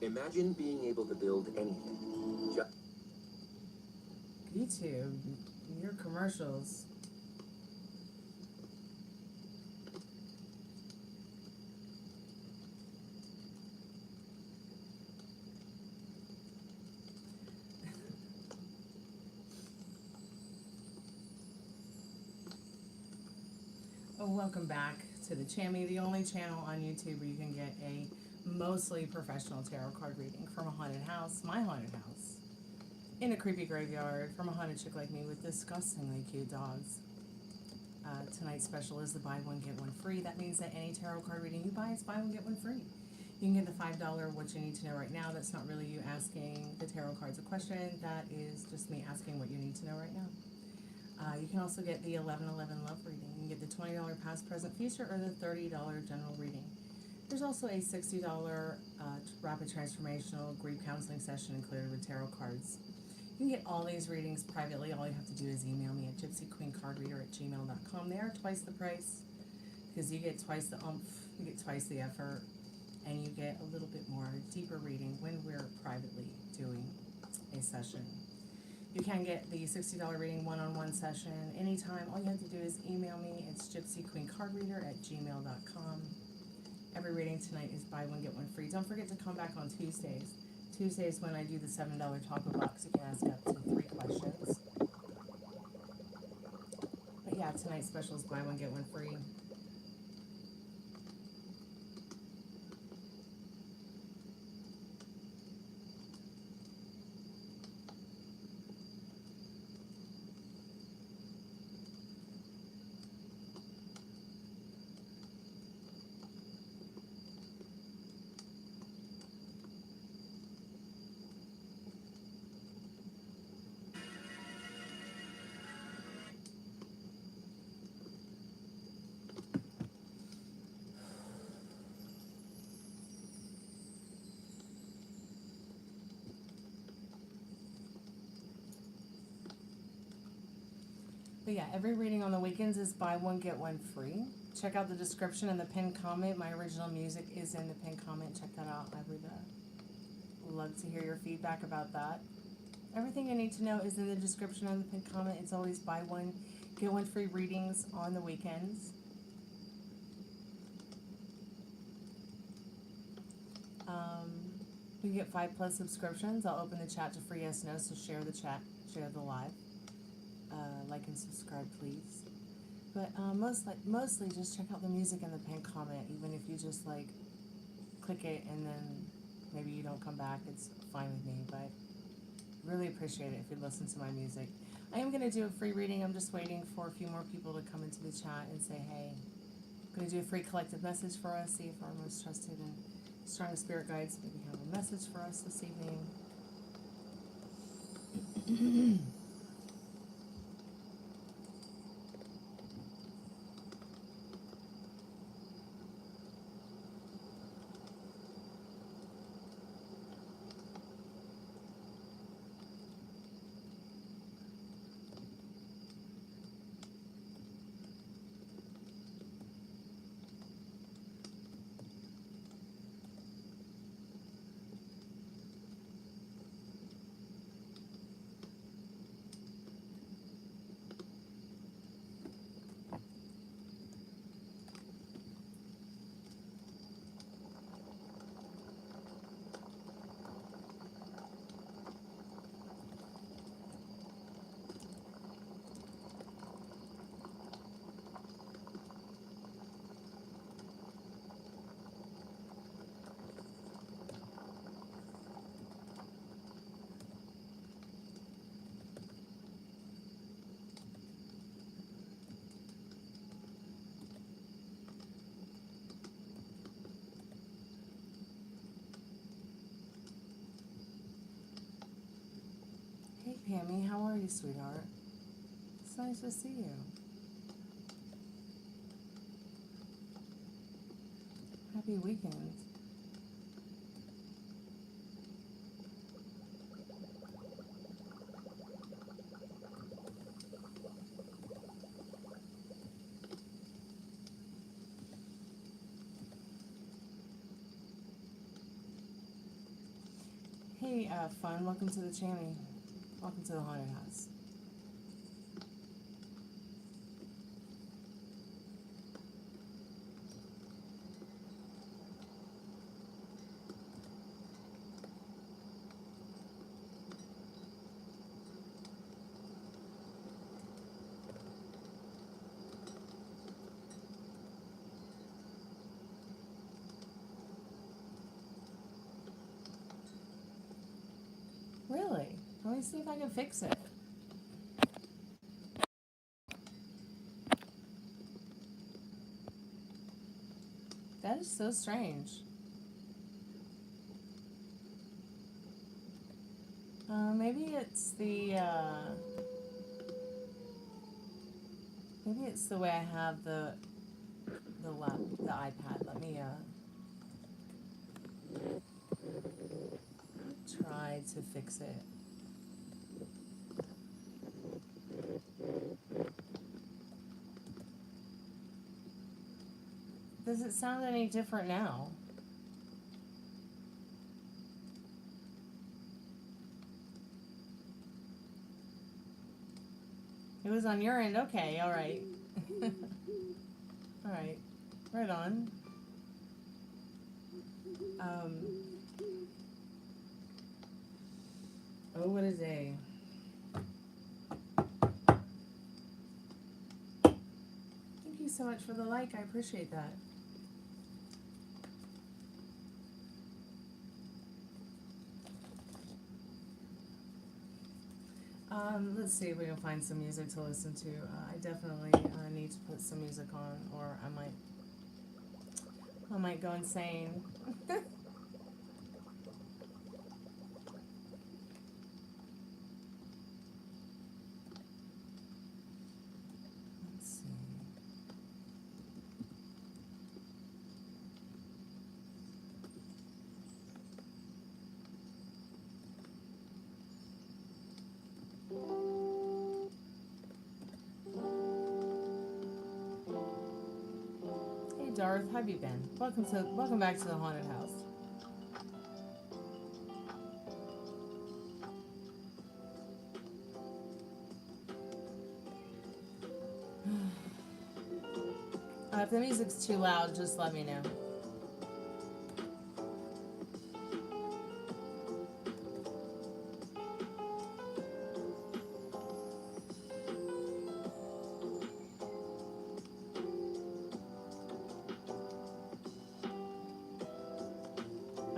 Imagine being able to build anything. YouTube, your commercials. Welcome back to the Chammy, the only channel on YouTube where you can get a mostly professional tarot card reading from a haunted house, my haunted house, in a creepy graveyard from a haunted chick like me with disgustingly cute dogs. Tonight's special is the buy one get one free. That means that any tarot card reading you buy is buy one get one free. You can get the $5 what you need to know right now. That's not really you asking the tarot cards a question. That is just me asking what you need to know right now. You can also get the 1111 love reading. You can get the $20 past, present, future, or the $30 general reading. There's also a $60 rapid transformational grief counseling session included with tarot cards. You can get all these readings privately. All you have to do is email me at gypsyqueencardreader@gmail.com. They are twice the price because you get twice the oomph, you get twice the effort, and you get a little bit more deeper reading when we're privately doing a session. You can get the $60 reading one-on-one session anytime. All you have to do is email me. It's gypsyqueencardreader@gmail.com. Every reading tonight is buy one, get one free. Don't forget to come back on Tuesdays. Tuesdays when I do the $7 taco box, you can ask up to 3 questions. But yeah, tonight's special is buy one, get one free. But yeah, every reading on the weekends is buy one, get one free. Check out the description and the pinned comment. My original music is in the pinned comment. Check that out. I would love to hear your feedback about that. Everything you need to know is in the description and the pinned comment. It's always buy one, get one free readings on the weekends. You get 5+ subscriptions. I'll open the chat to free yes, no, so share the chat, share the live. Like and subscribe, please. But mostly just check out the music in the pinned comment. Even if you just like click it and then maybe you don't come back, it's fine with me. But really appreciate it if you listen to my music. I am going to do a free reading. I'm just waiting for a few more people to come into the chat and say, hey, I'm going to do a free collective message for us. See if our most trusted and strongest spirit guides maybe have a message for us this evening. Hey, Pammy, how are you, sweetheart? It's nice to see you. Happy weekend. Hey, Fun, welcome to the channel. Welcome to the haunted house. Really? Let me see if I can fix it. That is so strange. Maybe it's the maybe it's the way I have the iPad. Let me try to fix it. Does it sound any different now? It was on your end. Okay, all right. All right, right on. Oh, what a day. Thank you so much for the like. I appreciate that. Let's see if we can find some music to listen to. I definitely need to put some music on, or I might go insane. Let's see. Darth, how have you been? Welcome back to the haunted house. If the music's too loud, just let me know.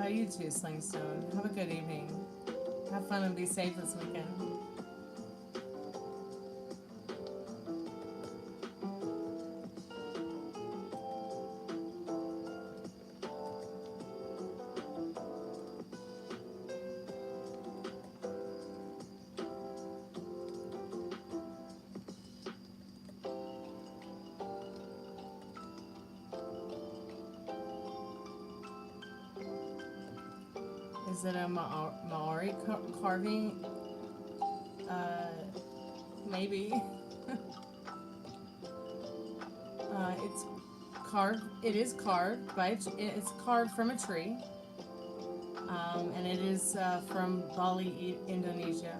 You too, Slingstone. Have a good evening. Have fun and be safe this weekend. Is it a Maori carving? Maybe. It's carved. It is carved by. It's carved from a tree, and it is from Bali, Indonesia.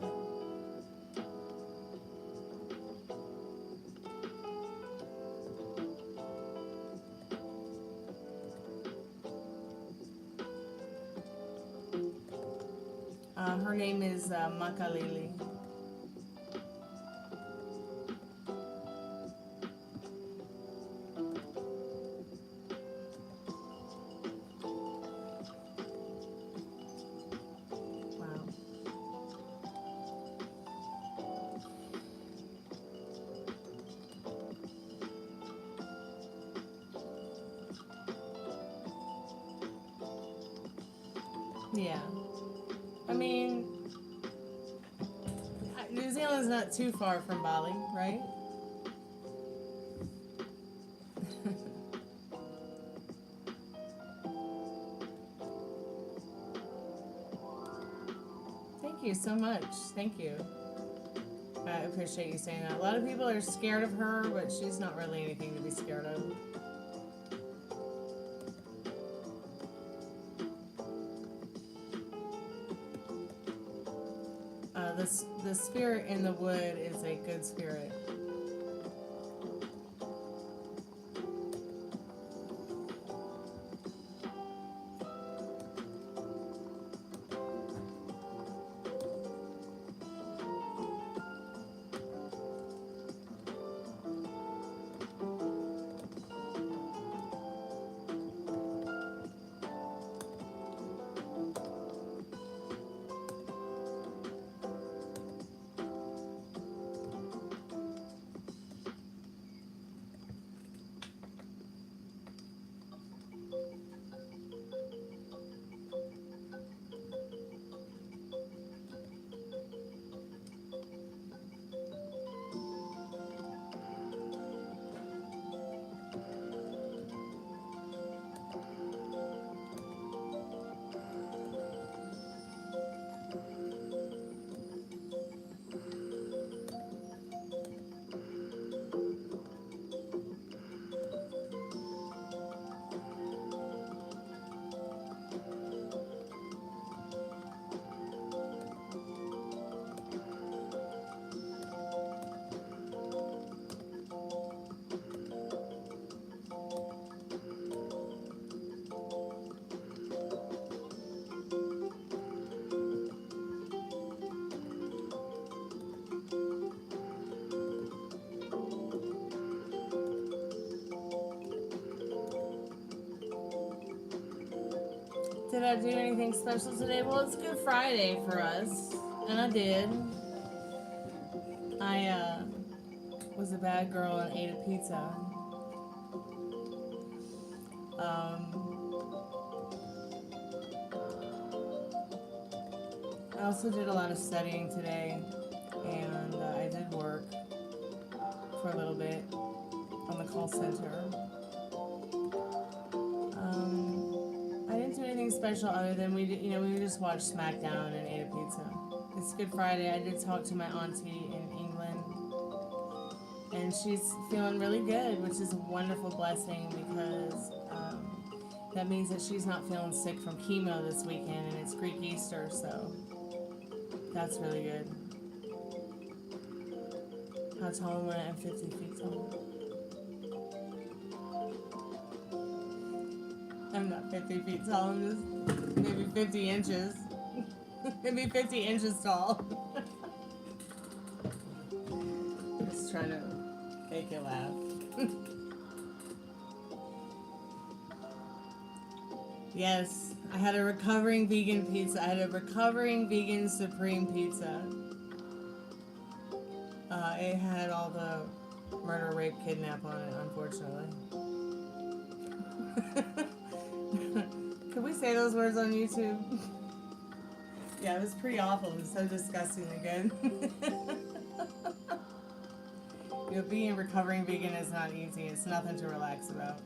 Her name is Makalili. Wow. Yeah. I mean, New Zealand's not too far from Bali, right? Thank you so much. Thank you. I appreciate you saying that. A lot of people are scared of her, but she's not really anything to be scared of. the spirit in the wood is a good spirit. Did I do anything special today? Well, it's Good Friday for us, and I did. I was a bad girl and ate a pizza. I also did a lot of studying today, and I did work for a little bit on the call center. I didn't do anything special other than we just watched SmackDown and ate a pizza. It's Good Friday. I did talk to my auntie in England, and she's feeling really good, which is a wonderful blessing because that means that she's not feeling sick from chemo this weekend, and it's Greek Easter, so that's really good. How tall am I? I'm 50 feet tall. I'm not 50 feet tall, I'm just maybe 50 inches. Maybe 50 inches tall. Just trying to make you laugh. Yes, I had a recovering vegan pizza. I had a recovering vegan supreme pizza. It had all the murder, rape, kidnap on it, unfortunately. Can we say those words on YouTube? Yeah, it was pretty awful. It was so disgustingly good. Being a recovering vegan is not easy. It's nothing to relax about.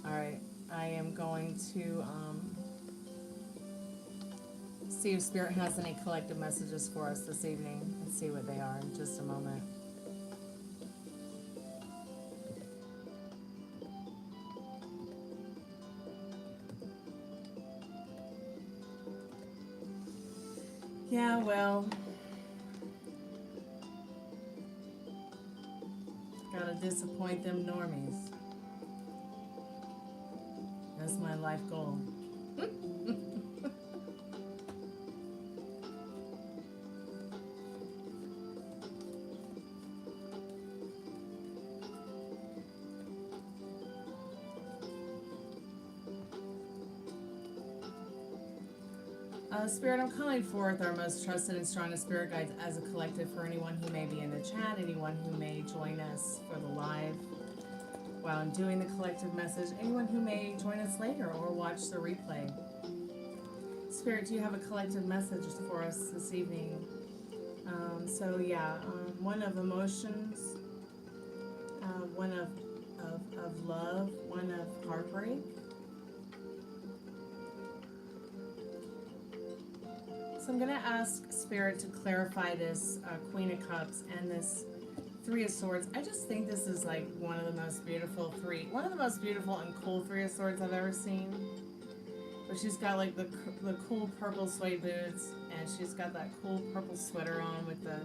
Alright, I am going to see if Spirit has any collective messages for us this evening and see what they are in just a moment. Yeah, well, gotta disappoint them normies. That's my life goal. Spirit, I'm calling forth our most trusted and strongest spirit guides as a collective for anyone who may be in the chat, anyone who may join us for the live while I'm doing the collective message, anyone who may join us later or watch the replay. Spirit, do you have a collective message for us this evening? One of emotions, one of love, one of heartbreak. So I'm going to ask Spirit to clarify this Queen of Cups and this Three of Swords. I just think this is like one of the most beautiful and cool Three of Swords I've ever seen. But she's got like the cool purple suede boots, and she's got that cool purple sweater on with the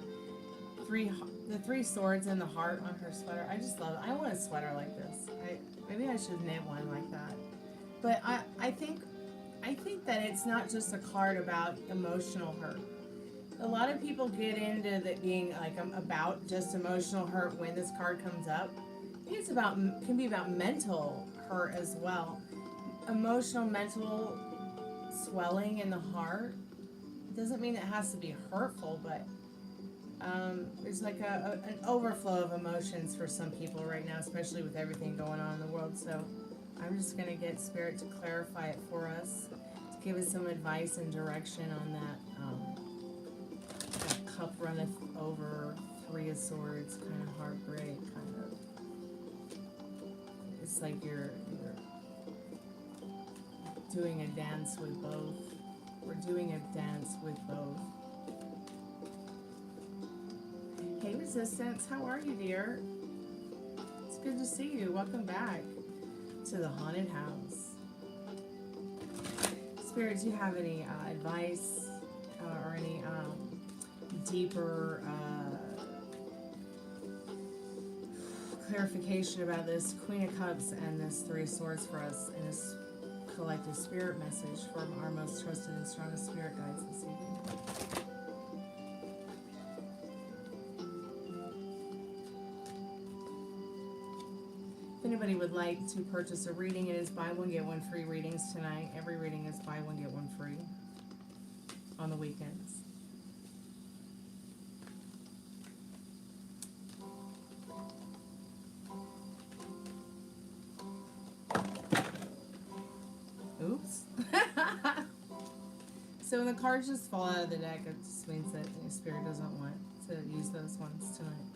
three swords and the heart on her sweater. I just love it. I want a sweater like this. Maybe I should knit one like that. But I think that it's not just a card about emotional hurt. A lot of people get into that being like about just emotional hurt when this card comes up. I think can be about mental hurt as well. Emotional, mental swelling in the heart. It doesn't mean it has to be hurtful, but there's like an overflow of emotions for some people right now, especially with everything going on in the world. So I'm just going to get Spirit to clarify it for us, to give us some advice and direction on that cup runneth over, Three of Swords, kind of heartbreak, kind of. It's like you're doing a dance with both. We're doing a dance with both. Hey Resistance, how are you, dear? It's good to see you. Welcome back to the haunted house. Spirit, do you have any advice or any deeper clarification about this Queen of Cups and this Three of Swords for us in this collective spirit message from our most trusted and strongest spirit guides this evening? If anybody would like to purchase a reading, it is buy one get one free readings tonight. Every reading is buy one get one free on the weekends. Oops. So when the cards just fall out of the deck, it just means that the Spirit doesn't want to use those ones tonight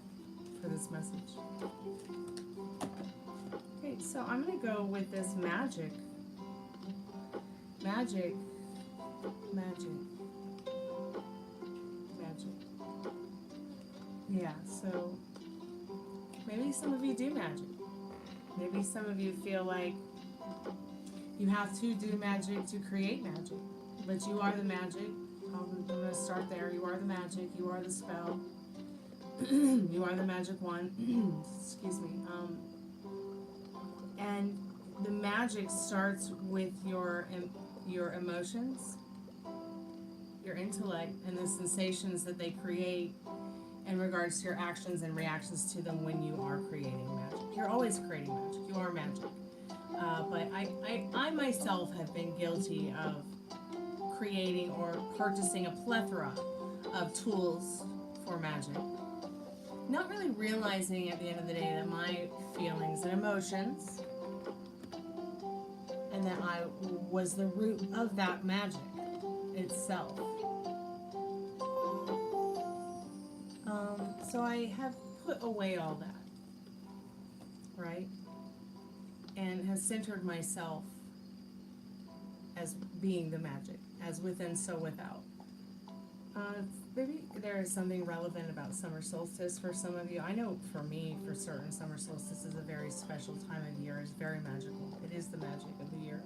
for this message. Okay, so I'm going to go with this magic. Magic. Yeah, so maybe some of you do magic. Maybe some of you feel like you have to do magic to create magic. But you are the magic. I'm going to start there. You are the magic. You are the spell. You are the magic one. Excuse me. And the magic starts with your emotions, your intellect, and the sensations that they create in regards to your actions and reactions to them when you are creating magic. You're always creating magic. You are magic. But I myself have been guilty of creating or purchasing a plethora of tools for magic. Not really realizing at the end of the day that my feelings and emotions and that I was the root of that magic itself. So I have put away all that, right? And have centered myself as being the magic, as within, so without. Maybe there is something relevant about summer solstice for some of you. I know for me, for certain, summer solstice is a very special time of year. It's very magical. It is the magic of the year.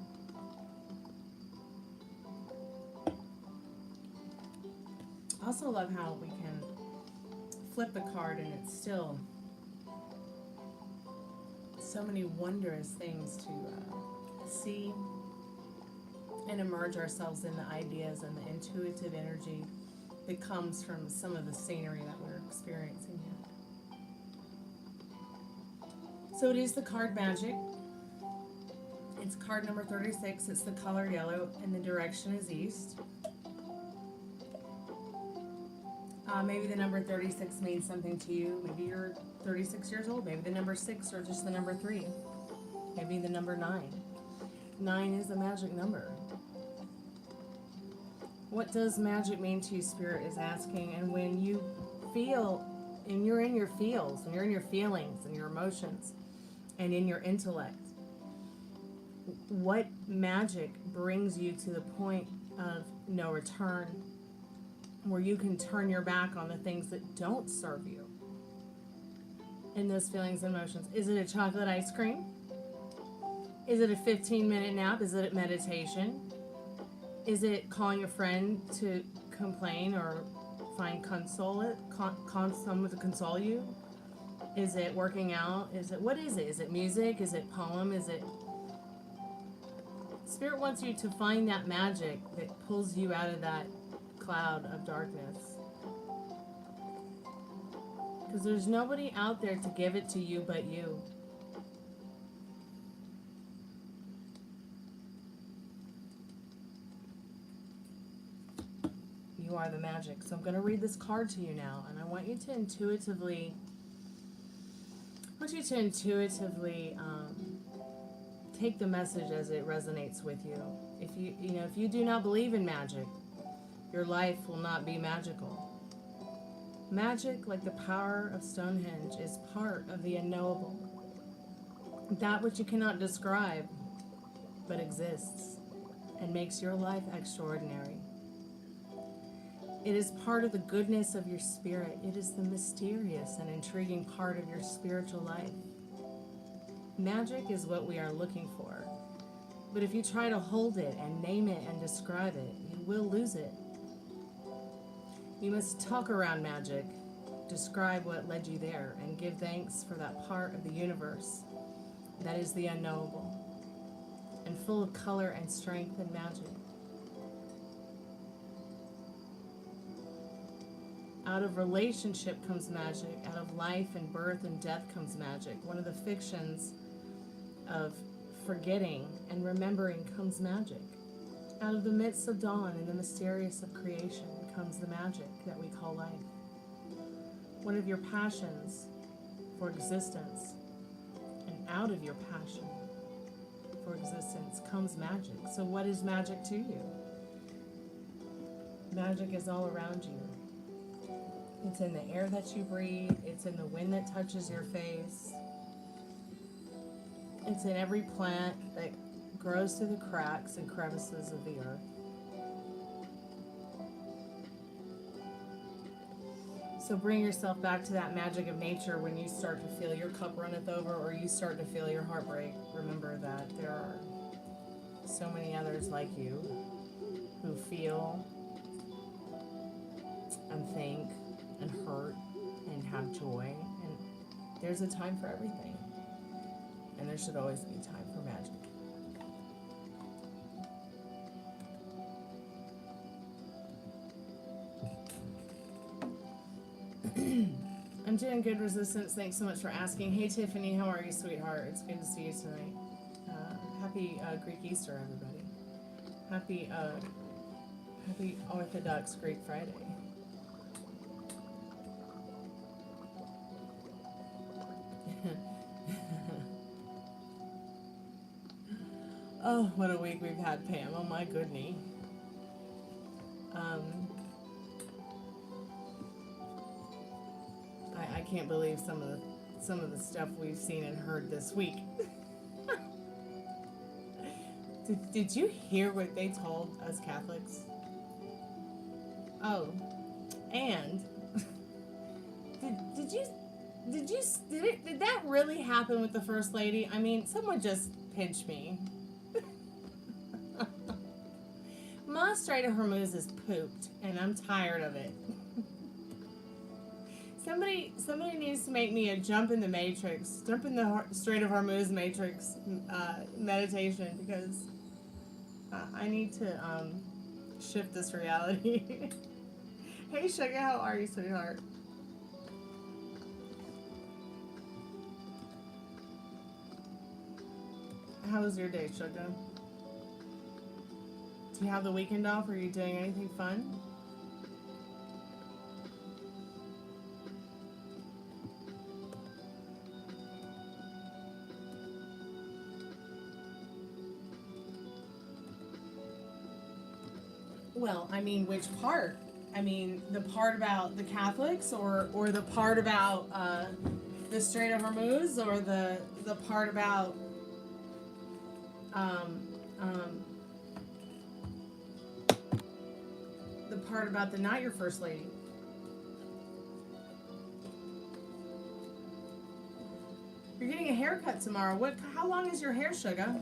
I also love how we can flip the card and it's still so many wondrous things to see and immerse ourselves in the ideas and the intuitive energy that comes from some of the scenery that we're experiencing here. So it is the card magic. It's card number 36. It's the color yellow and the direction is east. Maybe the number 36 means something to you. Maybe you're 36 years old. Maybe the number 6 or just the number 3. Maybe the number 9. 9 is a magic number. What does magic mean to you, Spirit is asking. And when you feel, and you're in your feels, and you're in your feelings and your emotions and in your intellect, what magic brings you to the point of no return, where you can turn your back on the things that don't serve you in those feelings and emotions? Is it a chocolate ice cream? Is it a 15-minute nap? Is it meditation? Is it calling a friend to complain or find someone to console you? Is it working out? What is it? Is it music? Is it poem? Is it... Spirit wants you to find that magic that pulls you out of that cloud of darkness. Because there's nobody out there to give it to you but you. You are the magic. So I'm going to read this card to you now, and I want you to intuitively take the message as it resonates with you. If you do not believe in magic, your life will not be magical. Magic, like the power of Stonehenge, is part of the unknowable. That which you cannot describe, but exists, and makes your life extraordinary. It is part of the goodness of your spirit. It is the mysterious and intriguing part of your spiritual life. Magic is what we are looking for. But if you try to hold it and name it and describe it, you will lose it. You must talk around magic, describe what led you there, and give thanks for that part of the universe that is the unknowable and full of color and strength and magic. Out of relationship comes magic. Out of life and birth and death comes magic. One of the fictions of forgetting and remembering comes magic. Out of the midst of dawn and the mysterious of creation comes the magic that we call life. One of your passions for existence, and out of your passion for existence comes magic. So what is magic to you? Magic is all around you. It's in the air that you breathe. It's in the wind that touches your face. It's in every plant that grows through the cracks and crevices of the earth. So bring yourself back to that magic of nature when you start to feel your cup runneth over or you start to feel your heart break. Remember that there are so many others like you who feel and think and hurt and have joy, and there's a time for everything, and there should always be time for magic. I'm doing good, Resistance. Thanks so much for asking. Hey Tiffany, how are you, sweetheart? It's good to see you tonight. Happy Greek Easter, everybody. Happy Orthodox Greek Friday. Oh, what a week we've had, Pam. Oh my goodness. I can't believe some of the stuff we've seen and heard this week. Did you hear what they told us Catholics? Oh, and did that really happen with the First Lady? I mean, someone just pinched me. Ma Strait of Hormuz is pooped, and I'm tired of it. Somebody needs to make me a jump in the Strait of Hormuz matrix meditation, because I need to shift this reality. Hey Sugar, how are you, sweetheart? How was your day, Sugar? Do you have the weekend off? Are you doing anything fun? Well, I mean, which part? I mean, the part about the Catholics, or the part about the Strait of Hormuz, or the part about um, um, the part about the not your first lady. You're getting a haircut tomorrow. What? How long is your hair, sugar?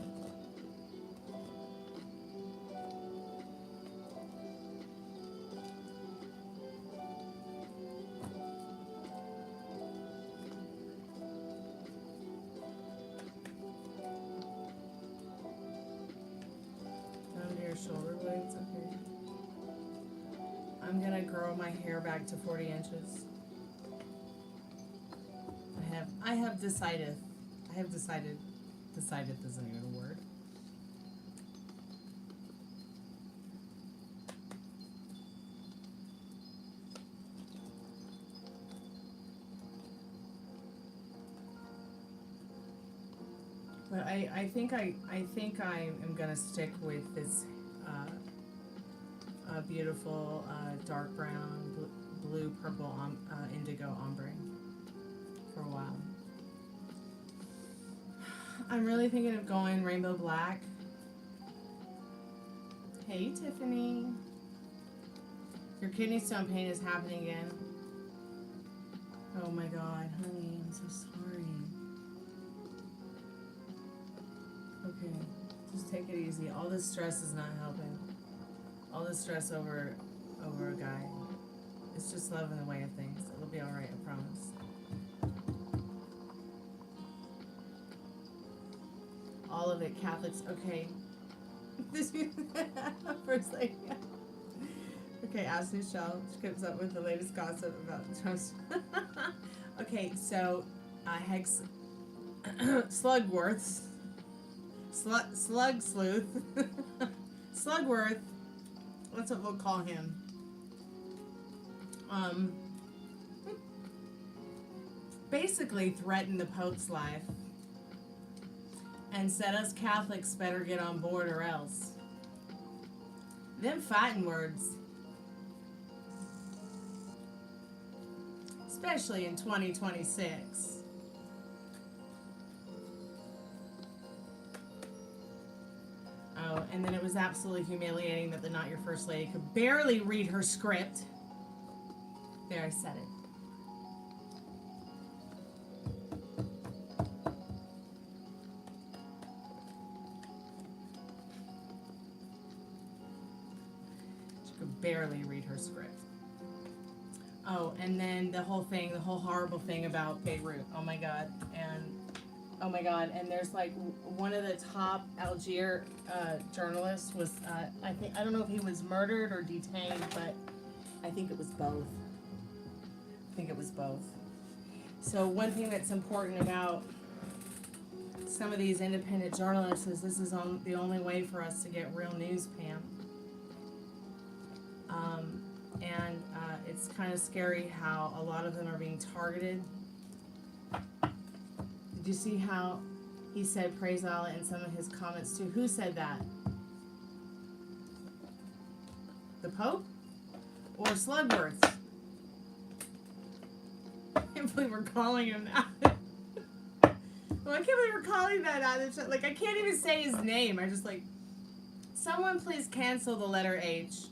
Down to your shoulder blades. Okay. I'm gonna grow my hair back to 40 inches. I have decided. Decided isn't even a word. But I think I am gonna stick with this beautiful dark brown, blue, purple, indigo ombre for a while. I'm really thinking of going rainbow black. Hey, Tiffany. Your kidney stone pain is happening again. Oh my God, honey, I'm so sorry. Okay, just take it easy. All this stress is not helping. All this stress over a guy. It's just love in the way of things. It'll be all right, I promise. All of it, Catholics. Okay. This first lady. Okay, ask Michelle. She comes up with the latest gossip about Trump's. Okay, so Hex Slugworth. Slug Sleuth. Slugworth. That's what we'll call him. Basically threatened the Pope's life and said us Catholics better get on board or else. Them fighting words. Especially in 2026. Oh, and then it was absolutely humiliating that the Not Your First Lady could barely read her script. There, I said it. Barely read her script. Oh, and then the whole horrible thing about Beirut. Oh my God. And there's like one of the top Algier journalists was, I don't know if he was murdered or detained, but I think it was both. So one thing that's important about some of these independent journalists is this is the only way for us to get real news, Pam. And it's kind of scary how a lot of them are being targeted. Did you see how he said praise Allah in some of his comments too? Who said that? The Pope? Or Slugworth? I can't believe we're calling him that. Well, I can't believe we're calling that out. Like, I can't even say his name. I just like, someone please cancel the letter H.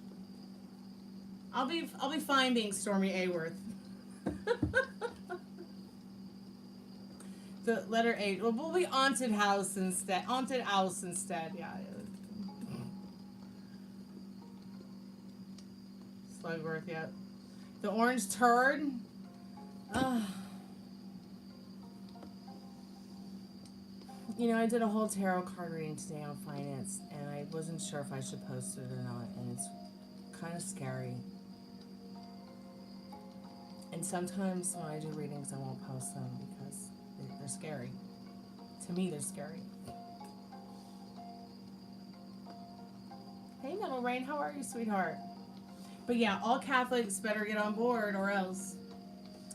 I'll be fine being Stormy Aworth. The letter H. Well, we'll be Haunted House instead. Haunted House instead. Yeah. Slugworth. Yeah. The orange turd. You know, I did a whole tarot card reading today on finance, and I wasn't sure if I should post it or not, and it's kind of scary. And sometimes when I do readings, I won't post them because they're scary. To me, they're scary. Hey, Metal Rain, how are you, sweetheart? But yeah, all Catholics better get on board or else.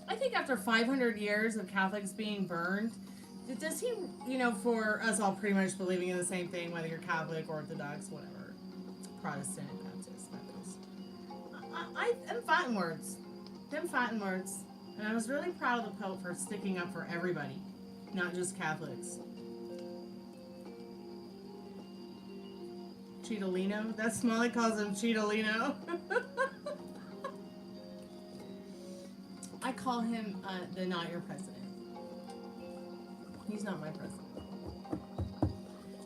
I think after 500 years of Catholics being burned, does he, you know, for us all pretty much believing in the same thing, whether you're Catholic, Orthodox, whatever, Protestant, Baptist, them fighting words. Them fighting words. And I was really proud of the Pope for sticking up for everybody, not just Catholics. Cheetolino? That's Molly calls him Cheetolino. I call him the not your president. He's not my president.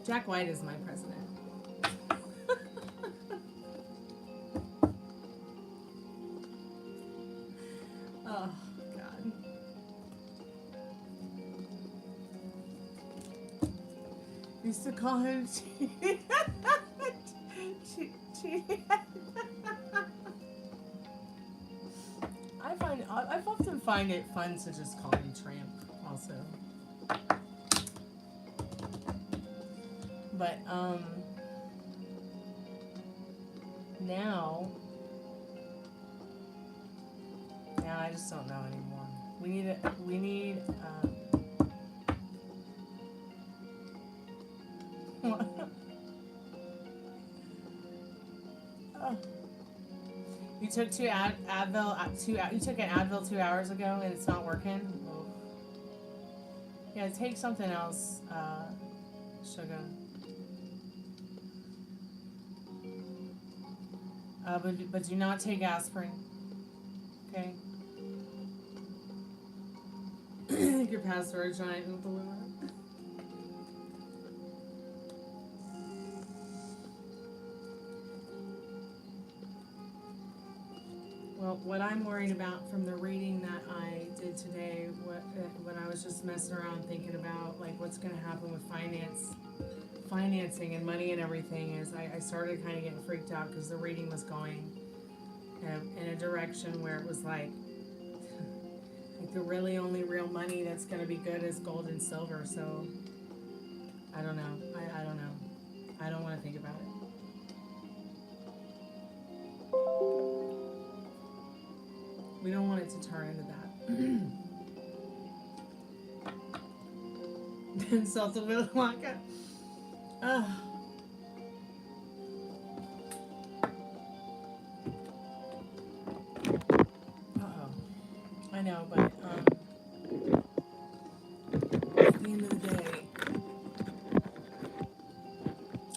Jack White is my president. Oh, God. Used to call him I often find it fun to just call him Tramp also. But now I just don't know anymore. We need You took you took an Advil 2 hours ago and it's not working? Oh. Yeah, take something else, sugar. But do not take aspirin. Okay? Your password giant in the balloon. Well, what I'm worried about from the reading that I did today, when I was just messing around thinking about like what's going to happen with financing and money and everything, is I started kind of getting freaked out because the reading was going in a direction where it was like the really only real money that's going to be good is gold and silver. So I don't know. I don't know. I don't want to think about it. We don't want it to turn into that. Insult the Willy Wonka. Uh-oh. I know, but at the end of the day,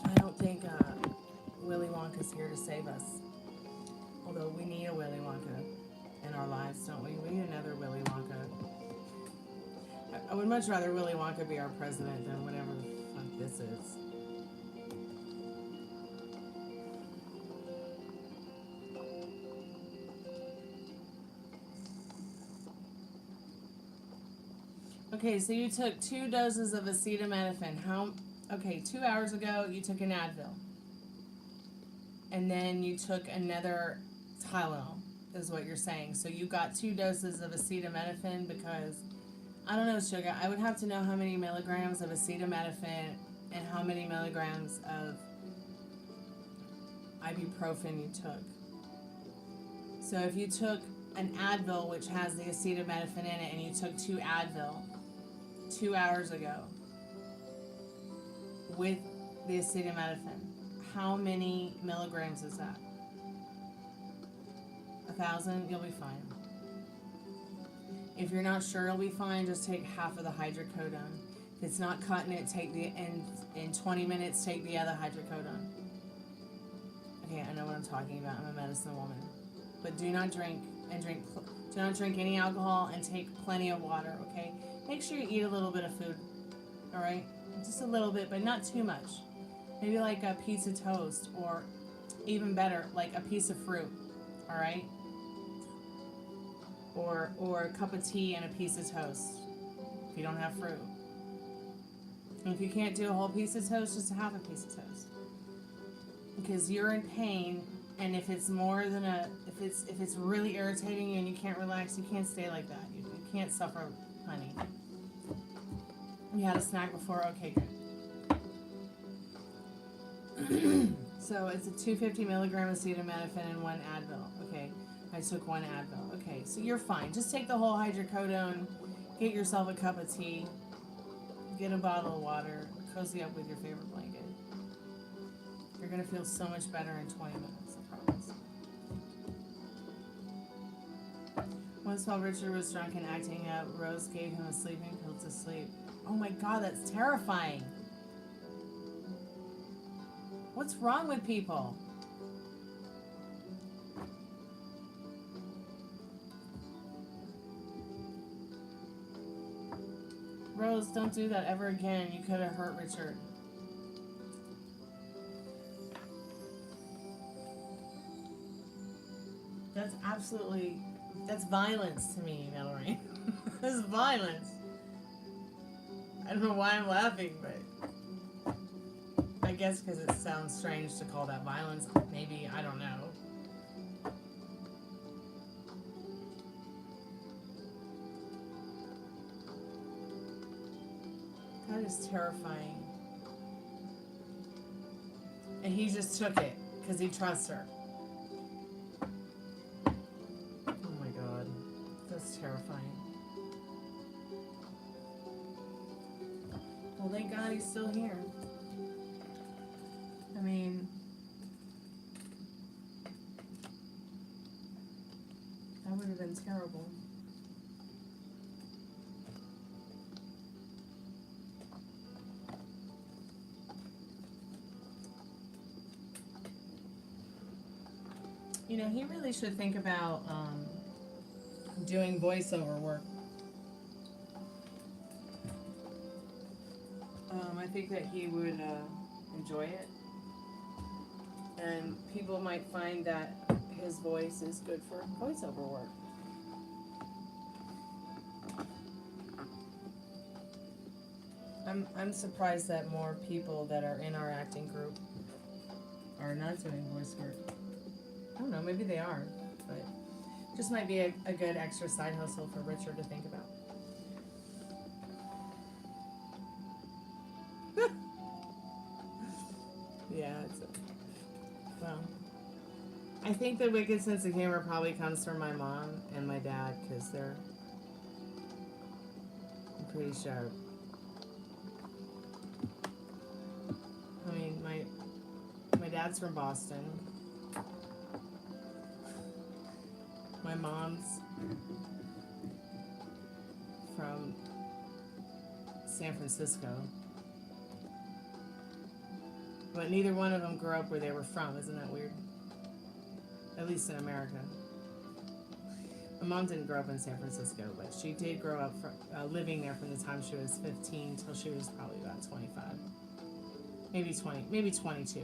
I don't think Willy Wonka's here to save us. Although we need a Willy Wonka in our lives, don't we? We need another Willy Wonka. I would much rather Willy Wonka be our president than whatever the fuck this is. Okay, so you took 2 doses of acetaminophen. Okay, 2 hours ago you took an Advil. And then you took another Tylenol, is what you're saying. So you got 2 doses of acetaminophen because, I don't know, sugar, I would have to know how many milligrams of acetaminophen and how many milligrams of ibuprofen you took. So if you took an Advil, which has the acetaminophen in it, and you took 2 Advil 2 hours ago with the acetaminophen, how many milligrams is that? 1,000? You'll be fine. If you're not sure you'll be fine, just take half of the hydrocodone. If it's not cutting it, take the in 20 minutes, take the other hydrocodone. Okay, I know what I'm talking about. I'm a medicine woman. But do not drink do not drink any alcohol and take plenty of water, okay? Make sure you eat a little bit of food, all right? Just a little bit, but not too much. Maybe like a piece of toast, or even better, like a piece of fruit, all right? Or a cup of tea and a piece of toast, if you don't have fruit. And if you can't do a whole piece of toast, just half a piece of toast. Because you're in pain, and if it's more than if it's really irritating you and you can't relax, you can't stay like that. You can't suffer, honey. You had a snack before? Okay, good. So it's a 250 milligram acetaminophen and 1 Advil. Okay, I took 1 Advil. Okay, so you're fine. Just take the whole hydrocodone, get yourself a cup of tea, get a bottle of water, cozy up with your favorite blanket. You're going to feel so much better in 20 minutes, I promise. Once while Richard was drunk and acting up, Rose gave him a sleeping pill to sleep. Oh my god, that's terrifying. What's wrong with people? Rose, don't do that ever again. You could have hurt Richard. That's absolutely... That's violence to me, Mallory. That's violence. I don't know why I'm laughing, but... I guess because it sounds strange to call that violence. Maybe, I don't know. That is terrifying. And he just took it because he trusts her. Oh my god. That's terrifying. Well, thank God he's still here. I mean, that would have been terrible. You know, he really should think about doing voiceover work. I think that he would enjoy it. And people might find that his voice is good for voiceover work. I'm surprised that more people that are in our acting group are not doing voice work. I don't know, maybe they are, but just might be a good extra side hustle for Richard to think about. Yeah, well, I think the wicked sense of humor probably comes from my mom and my dad, because they're pretty sharp. I mean, my dad's from Boston. My mom's from San Francisco. But neither one of them grew up where they were from. Isn't that weird? At least in America. My mom didn't grow up in San Francisco, but she did grow up living there from the time she was 15 till she was probably about 25. Maybe 20, maybe 22.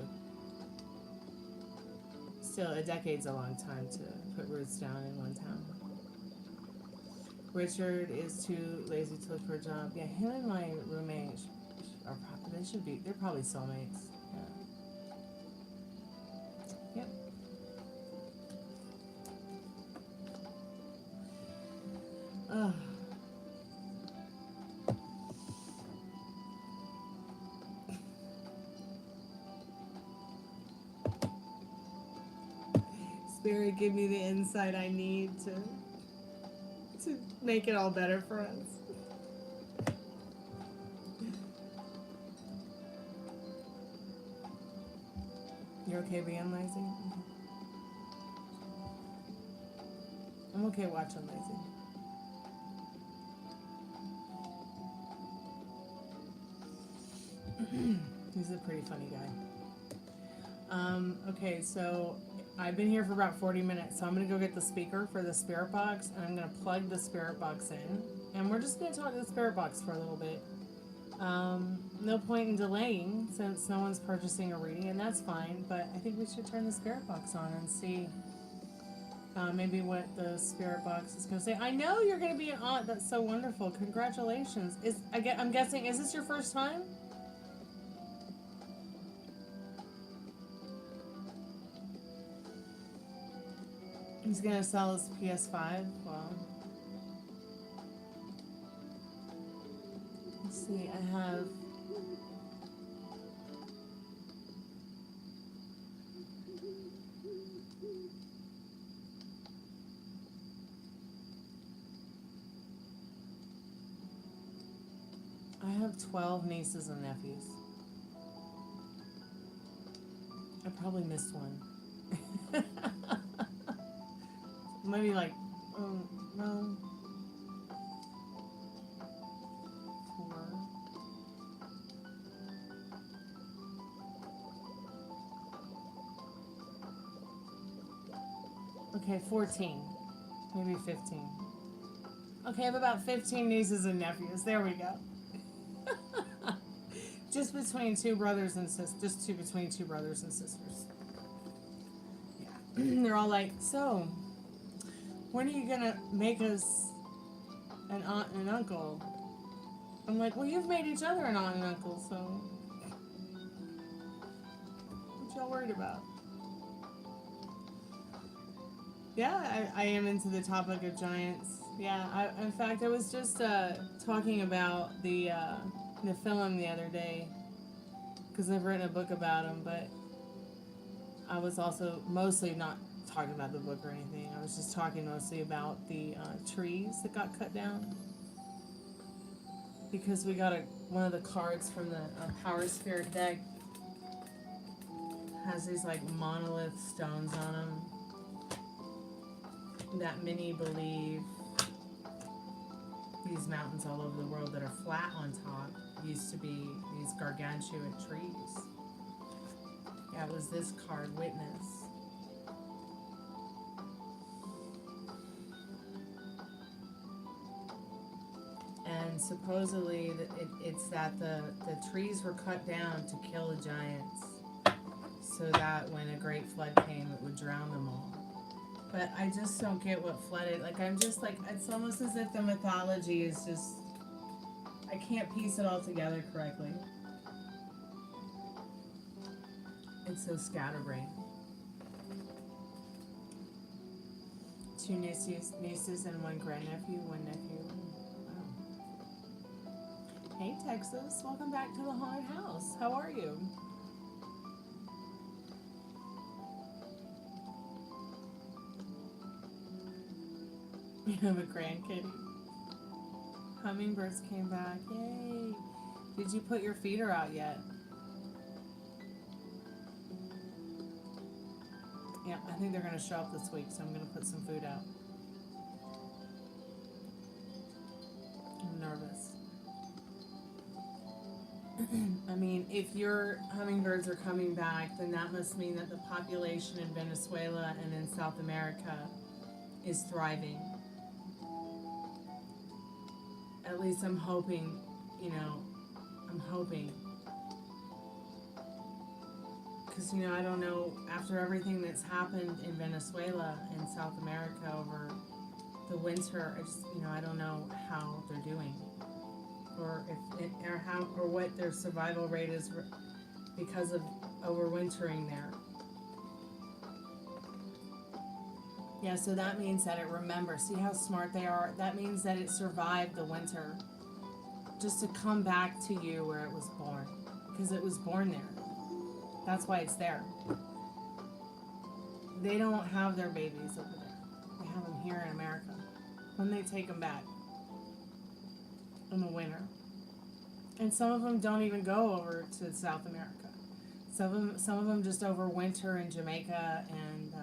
Still, a decade's a long time to put roots down in one town. Richard is too lazy to look for a job. Yeah, him and my roommate are probably, they're probably soulmates. Yeah. Yep. Ugh. Spirit, give me the insight I need to make it all better for us. You're okay being lazy? I'm okay watching lazy. He's a pretty funny guy. Okay, so I've been here for about 40 minutes, so I'm going to go get the speaker for the spirit box, and I'm going to plug the spirit box in, and we're just going to talk to the spirit box for a little bit. No point in delaying since no one's purchasing a reading, and that's fine, but I think we should turn the spirit box on and see maybe what the spirit box is going to say. I know you're going to be an aunt. That's so wonderful. Congratulations. I'm guessing, is this your first time? He's gonna sell his PS5. Well, let's see. I have I have 12 nieces and nephews. I probably missed one. Maybe like row. 4. Okay, 14. Maybe 15. Okay, I have about 15 nieces and nephews. There we go. Just between two brothers and sisters. Between two brothers and sisters. Yeah. They're all like, so, when are you going to make us an aunt and an uncle? I'm like, well, you've made each other an aunt and uncle, so what y'all worried about? Yeah, I am into the topic of giants. Yeah, in fact, I was just talking about the film the other day, because I've written a book about them, but I was also mostly not talking about the book or anything. I was just talking mostly about the trees that got cut down, because we got one of the cards from the Power Spirit deck has these like monolith stones on them that many believe these mountains all over the world that are flat on top used to be these gargantuan trees. Yeah, it was this card, Witness. And supposedly it's that the trees were cut down to kill the giants, so that when a great flood came, it would drown them all. But I just don't get what flooded. Like, I'm just like, it's almost as if the mythology is just, I can't piece it all together correctly. It's so scatterbrained. 2 nieces and 1 grandnephew, 1 nephew. Wow. Hey, Texas. Welcome back to the haunted house. How are you? You have a grandkitty. Hummingbirds came back. Yay. Did you put your feeder out yet? Yeah, I think they're going to show up this week, so I'm going to put some food out. I'm nervous. I mean, if your hummingbirds are coming back, then that must mean that the population in Venezuela and in South America is thriving. At least I'm hoping, I'm hoping. Because, I don't know, after everything that's happened in Venezuela and South America over the winter, I don't know how they're doing. Or what their survival rate is because of overwintering there. Yeah, so that means that see how smart they are? That means that it survived the winter just to come back to you where it was born. Because it was born there. That's why it's there. They don't have their babies over there. They have them here in America. When they take them back in the winter. And some of them don't even go over to South America. Some of them just overwinter in Jamaica and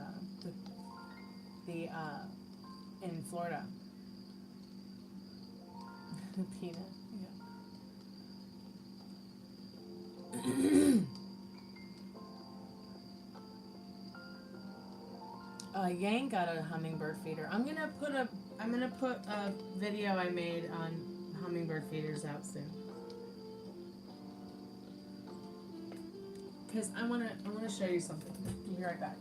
in Florida. Peanut, yeah. Yang got a hummingbird feeder. I'm gonna put a video I made on hummingbird feeders out soon. Because I wanna show you something. I'll be right back.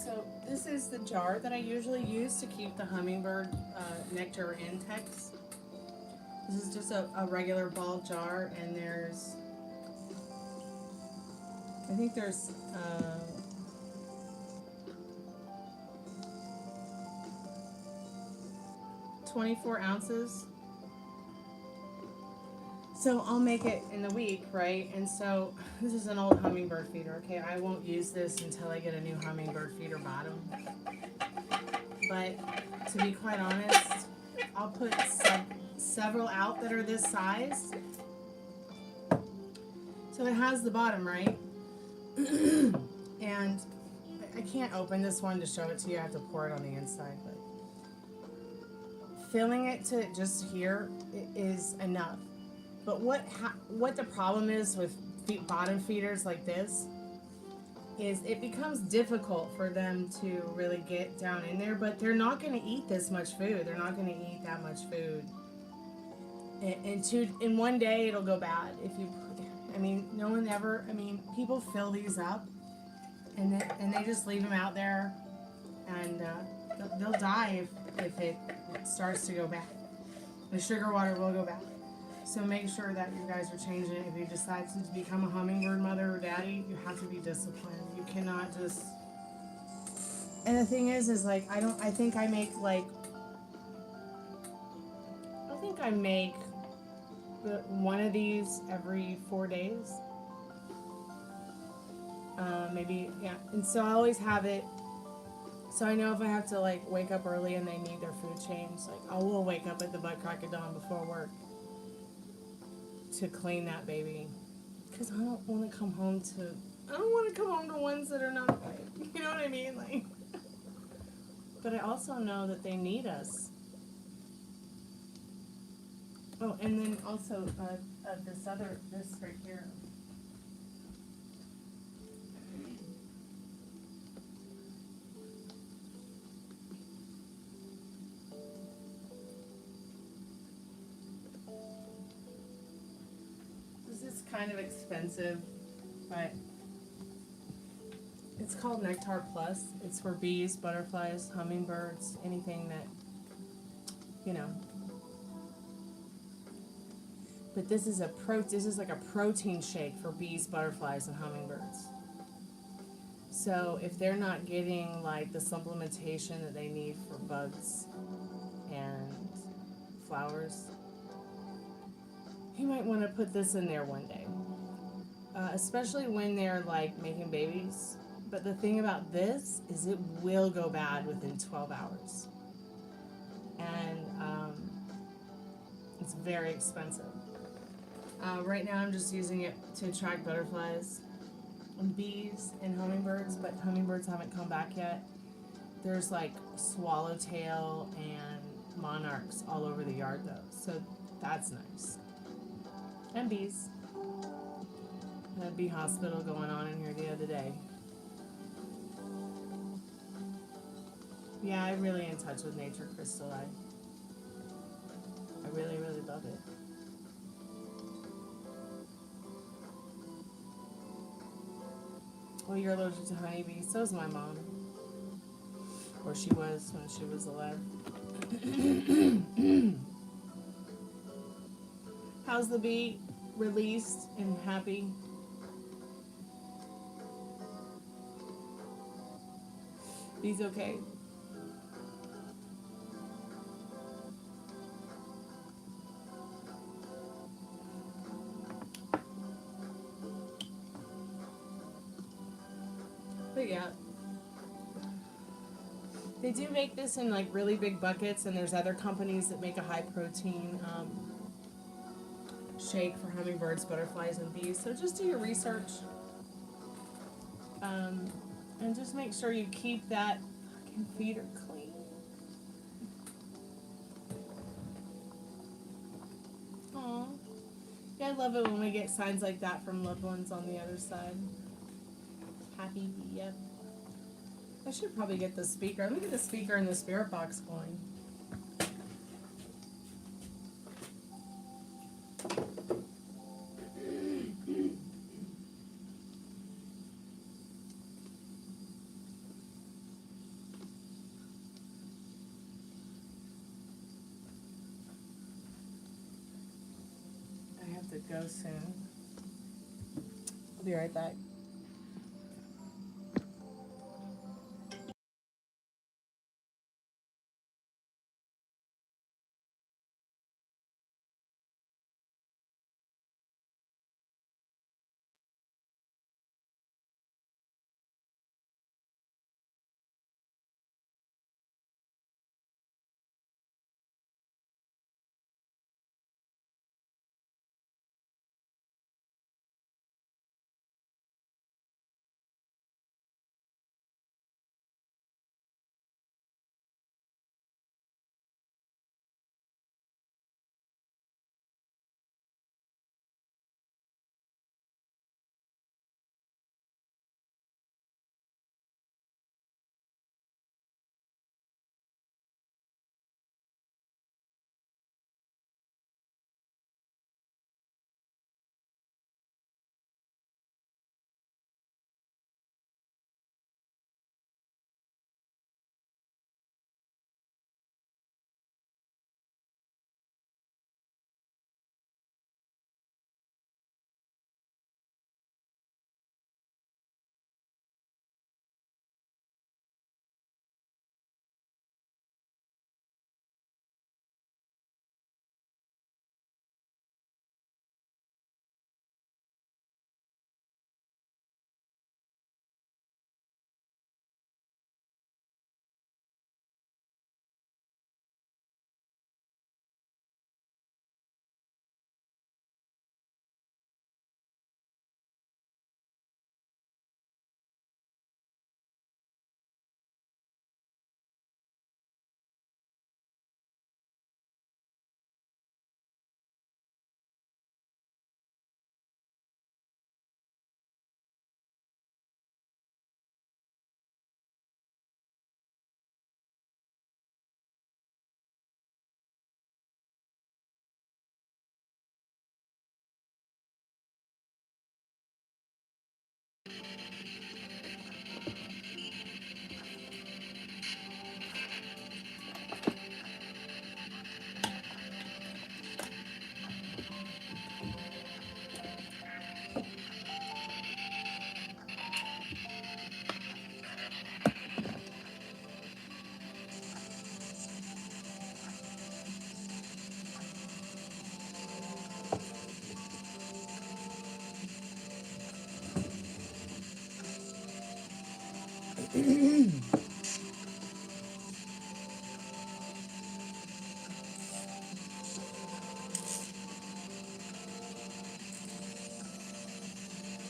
So this is the jar that I usually use to keep the hummingbird nectar intakes. This is just a regular ball jar, and there's, I think there's 24 ounces. So I'll make it in the week, right? And so this is an old hummingbird feeder. Okay, I won't use this until I get a new hummingbird feeder bottom. But to be quite honest, I'll put several out that are this size. So it has the bottom, right? And I can't open this one to show it to you. I have to pour it on the inside. But filling it to just here is enough. But what the problem is with bottom feeders like this is it becomes difficult for them to really get down in there, but they're not going to eat this much food. They're not going to eat that much food. In one day it'll go bad. No one ever, people fill these up and they just leave them out there, and they'll die if it starts to go bad. The sugar water will go bad. So make sure that you guys are changing it. If you decide to become a hummingbird mother or daddy, you have to be disciplined. You cannot just. And the thing is like I think I make one of these every 4 days. Maybe, yeah. And so I always have it. So I know if I have to wake up early and they need their food changed, I will wake up at the butt crack of dawn before work to clean that baby, because I don't want to come home to ones that are not right. You know what I mean? But I also know that they need us. Oh, and then also this right here. Kind of expensive, but it's called Nectar Plus. It's for bees, butterflies, hummingbirds, anything that, But this is like a protein shake for bees, butterflies, and hummingbirds. So if they're not getting the supplementation that they need for bugs and flowers, you might want to put this in there one day, especially when they're making babies. But the thing about this is it will go bad within 12 hours, and it's very expensive. Right now I'm just using it to attract butterflies and bees and hummingbirds, but hummingbirds haven't come back yet. There's swallowtail and monarchs all over the yard though, so that's nice. And bees. I had a bee hospital going on in here the other day. Yeah, I'm really in touch with nature, Crystal. I really, really love it. Well, you're allergic to honeybees. So is my mom. Or she was when she was alive. How's the bee? Released and happy? Bee's okay? But yeah. They do make this in really big buckets, and there's other companies that make a high protein shake for hummingbirds, butterflies, and bees. So just do your research, and just make sure you keep that fucking feeder clean. Aww. Yeah, I love it when we get signs like that from loved ones on the other side. Happy bee, yep. I should probably get the speaker. Let me get the speaker in the Spiritbox going. to go soon. I'll be right back.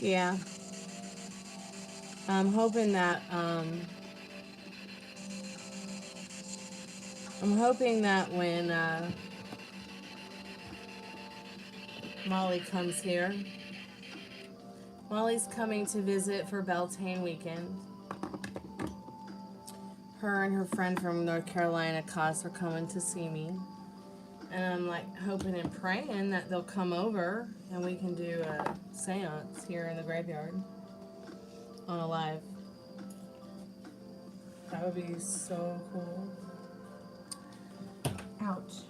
Yeah. I'm hoping that when Molly comes here, Molly's coming to visit for Beltane weekend. Her and her friend from North Carolina, Haus, are coming to see me. And I'm like hoping and praying that they'll come over and we can do a seance here in the graveyard on a live. That would be so cool. Ouch.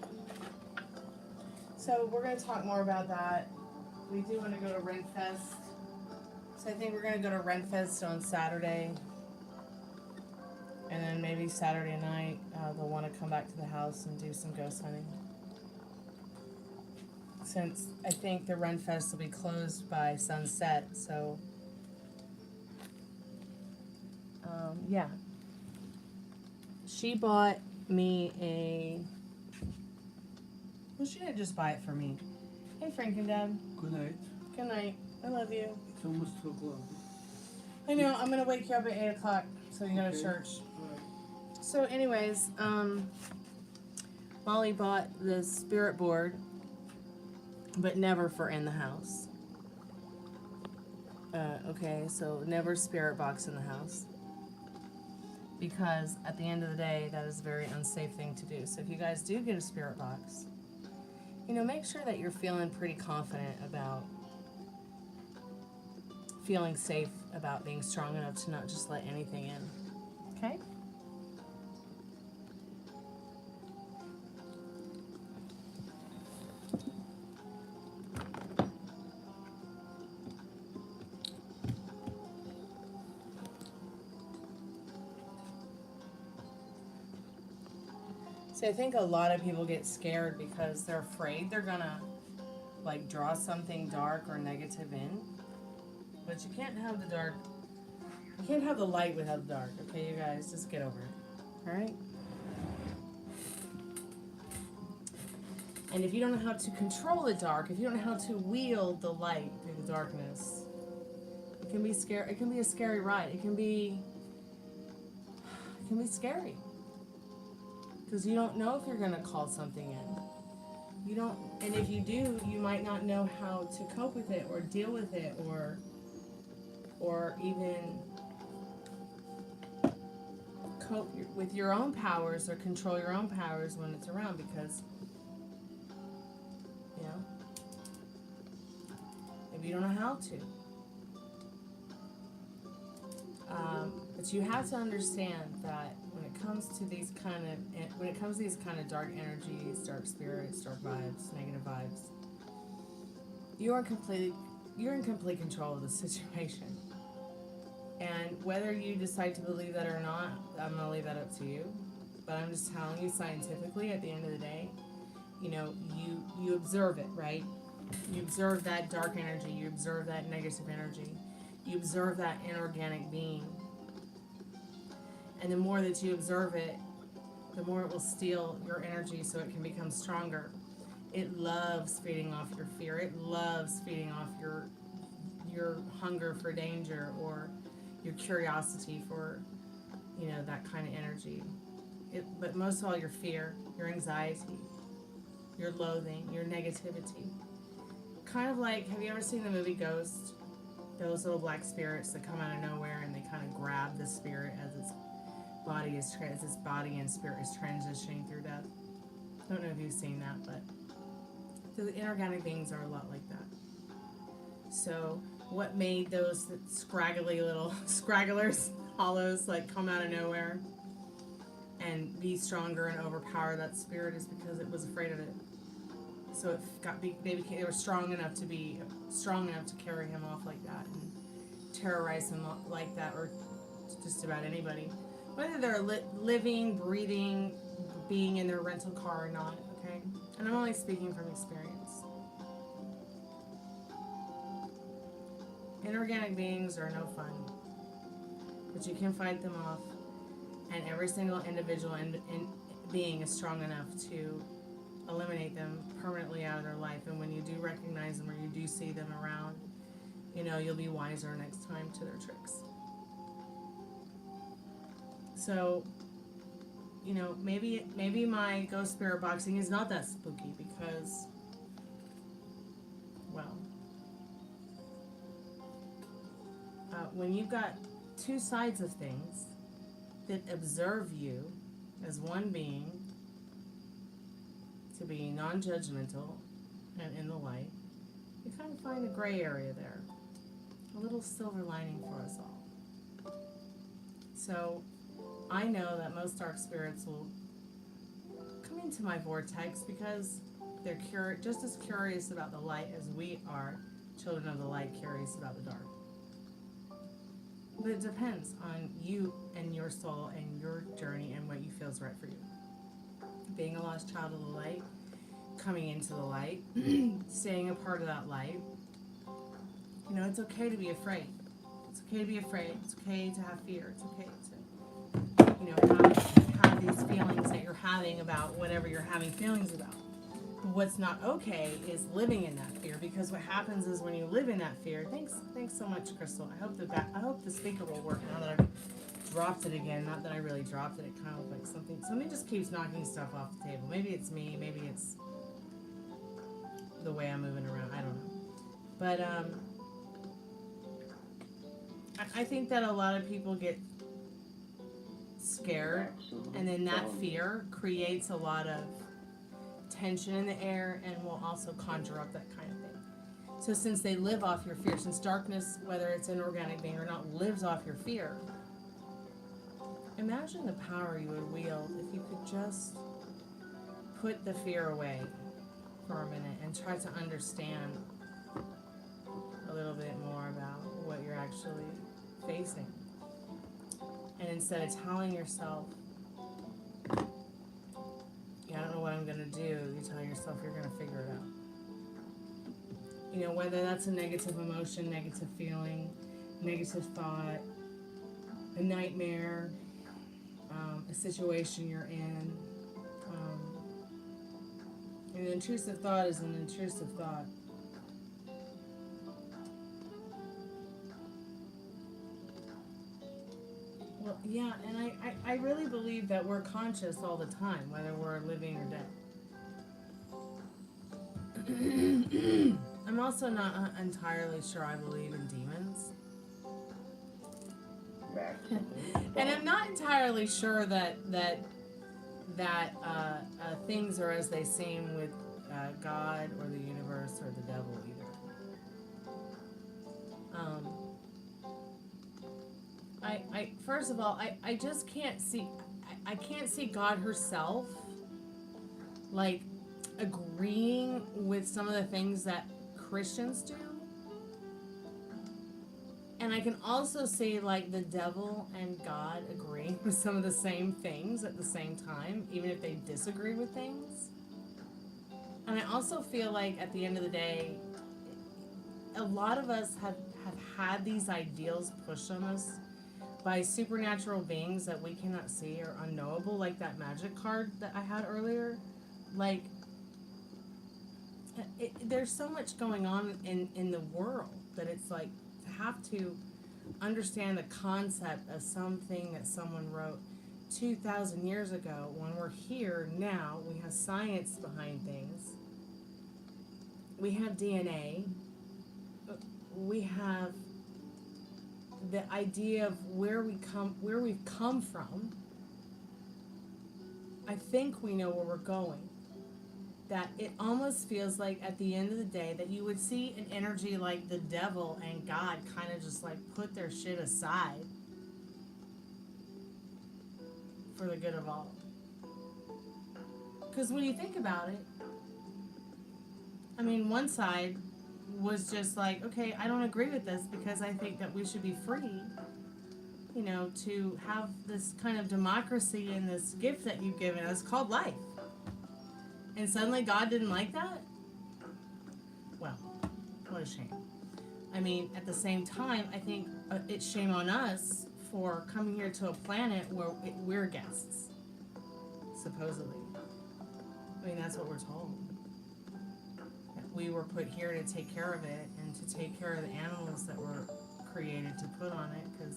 So we're going to talk more about that. We do want to go to Renfest. So I think we're going to go to Renfest on Saturday. And then maybe Saturday night, they'll want to come back to the house and do some ghost hunting. Since I think the Renfest will be closed by sunset, so yeah. She bought me well, she didn't just buy it for me. Hey, Frank and Deb. Good night. Good night. I love you. It's almost 2 o'clock. I know. I'm gonna wake you up at 8 o'clock so you go to Okay. church. Alright. So, anyways, Molly bought the spirit board, but never for in the house. Okay, so never spirit box in the house. Because at the end of the day, that is a very unsafe thing to do. So if you guys do get a spirit box, you know, make sure that you're feeling pretty confident about feeling safe about being strong enough to not just let anything in. Okay? See, I think a lot of people get scared because they're afraid they're gonna like draw something dark or negative in. But you can't have the dark. You can't have the light without the dark. Okay, you guys, just get over it. All right. And if you don't know how to control the dark, if you don't know how to wield the light through the darkness, it can be scary. It can be a scary ride. It can be scary because you don't know if you're gonna call something in. You don't, and if you do, you might not know how to cope with it or deal with it or even cope with your own powers or control your own powers when it's around because, you know, maybe you don't know how to. But you have to understand that when it comes to these kind of dark energies, dark spirits, dark vibes, negative vibes, you're in complete control of the situation. And whether you decide to believe that or not, I'm gonna leave that up to you. But I'm just telling you scientifically, at the end of the day, you know, you observe it, right? You observe that dark energy, you observe that negative energy, you observe that inorganic being. And the more that you observe it, the more it will steal your energy so it can become stronger. It loves feeding off your fear. It loves feeding off your hunger for danger or your curiosity for, you know, that kind of energy. But most of all, your fear, your anxiety, your loathing, your negativity. Kind of like, have you ever seen the movie Ghost? Those little black spirits that come out of nowhere and they kind of grab the spirit as its body and spirit is transitioning through death. I don't know if you've seen that, but the inorganic beings are a lot like that. So what made those scraggly little scragglers, hollows, like come out of nowhere and be stronger and overpower that spirit is because it was afraid of it. So it they were strong enough to carry him off like that and terrorize him like that, or just about anybody, whether they're living, breathing, being in their rental car or not. Okay, and I'm only speaking from experience. Inorganic beings are no fun, but you can fight them off, and every single individual being is strong enough to eliminate them permanently out of their life. And when you do recognize them or you do see them around, you know, you'll be wiser next time to their tricks. So, you know, maybe my ghost spirit boxing is not that spooky because, well, when you've got two sides of things that observe you as one being, to be non-judgmental and in the light, you kind of find a gray area there, a little silver lining for us all. So I know that most dark spirits will come into my vortex because they're just as curious about the light as we are, children of the light, curious about the dark. But it depends on you and your soul and your journey and what you feel is right for you. Being a lost child of the light, coming into the light, staying a part of that light. You know, it's okay to be afraid. It's okay to be afraid. It's okay to have fear. It's okay to, you know, have these feelings that you're having about whatever you're having feelings about. But what's not okay is living in that fear, because what happens is when you live in that fear, thanks so much, Crystal. I hope the speaker will work now that I've dropped it again. Not that I really dropped it. It kind of like something just keeps knocking stuff off the table. Maybe it's me. Maybe it's the way I'm moving around. I don't know. But I think that a lot of people get scared, and then that fear creates a lot of tension in the air and will also conjure up that kind of thing. So since they live off your fear, since darkness, whether it's an organic being or not, lives off your fear, imagine the power you would wield if you could just put the fear away for a minute and try to understand a little bit more about what you're actually facing. And instead of telling yourself what I'm going to do, you tell yourself you're going to figure it out. You know, whether that's a negative emotion, negative feeling, negative thought, a nightmare, a situation you're in. An intrusive thought is an intrusive thought. Well, yeah, and I really believe that we're conscious all the time, whether we're living or dead. I'm also not entirely sure I believe in demons. And I'm not entirely sure that things are as they seem with God or the universe or the devil either. First of all, I just can't see, I can't see God herself like agreeing with some of the things that Christians do. And I can also see like the devil and God agreeing with some of the same things at the same time, even if they disagree with things. And I also feel like at the end of the day, a lot of us have had these ideals pushed on us by supernatural beings that we cannot see or unknowable, like that magic card that I had earlier. Like, there's so much going on in the world that it's like, to have to understand the concept of something that someone wrote 2,000 years ago, when we're here now, we have science behind things. We have DNA. We have the idea of where we've come from. I think we know where we're going. That it almost feels like at the end of the day that you would see an energy like the devil and God kind of just like put their shit aside for the good of all. Because when you think about it, I mean, one side was just like, okay, I don't agree with this because I think that we should be free, you know, to have this kind of democracy and this gift that you've given us called life. And suddenly God didn't like that? Well, what a shame. I mean, at the same time, I think it's shame on us for coming here to a planet where we're guests, supposedly. I mean, that's what we're told. That we were put here to take care of it and to take care of the animals that were created to put on it because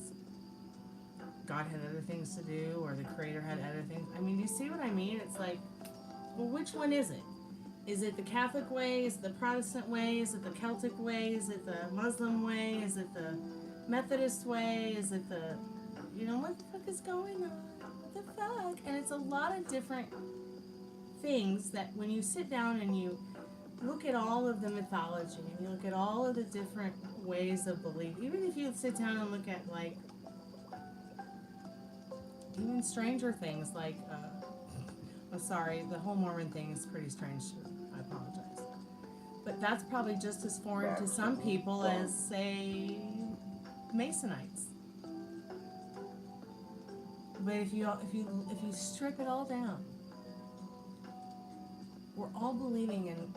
God had other things to do or the Creator had other things. I mean, do you see what I mean? It's like, well, which one is it? Is it the Catholic way? Is it the Protestant way? Is it the Celtic way? Is it the Muslim way? Is it the Methodist way? Is it the, you know, what the fuck is going on? What the fuck? And it's a lot of different things that when you sit down and you look at all of the mythology and you look at all of the different ways of belief, even if you sit down and look at like even stranger things like, I'm sorry, the whole Mormon thing is pretty strange too. I apologize. But that's probably just as foreign to some people as, say, Masonites. But if you strip it all down, we're all believing in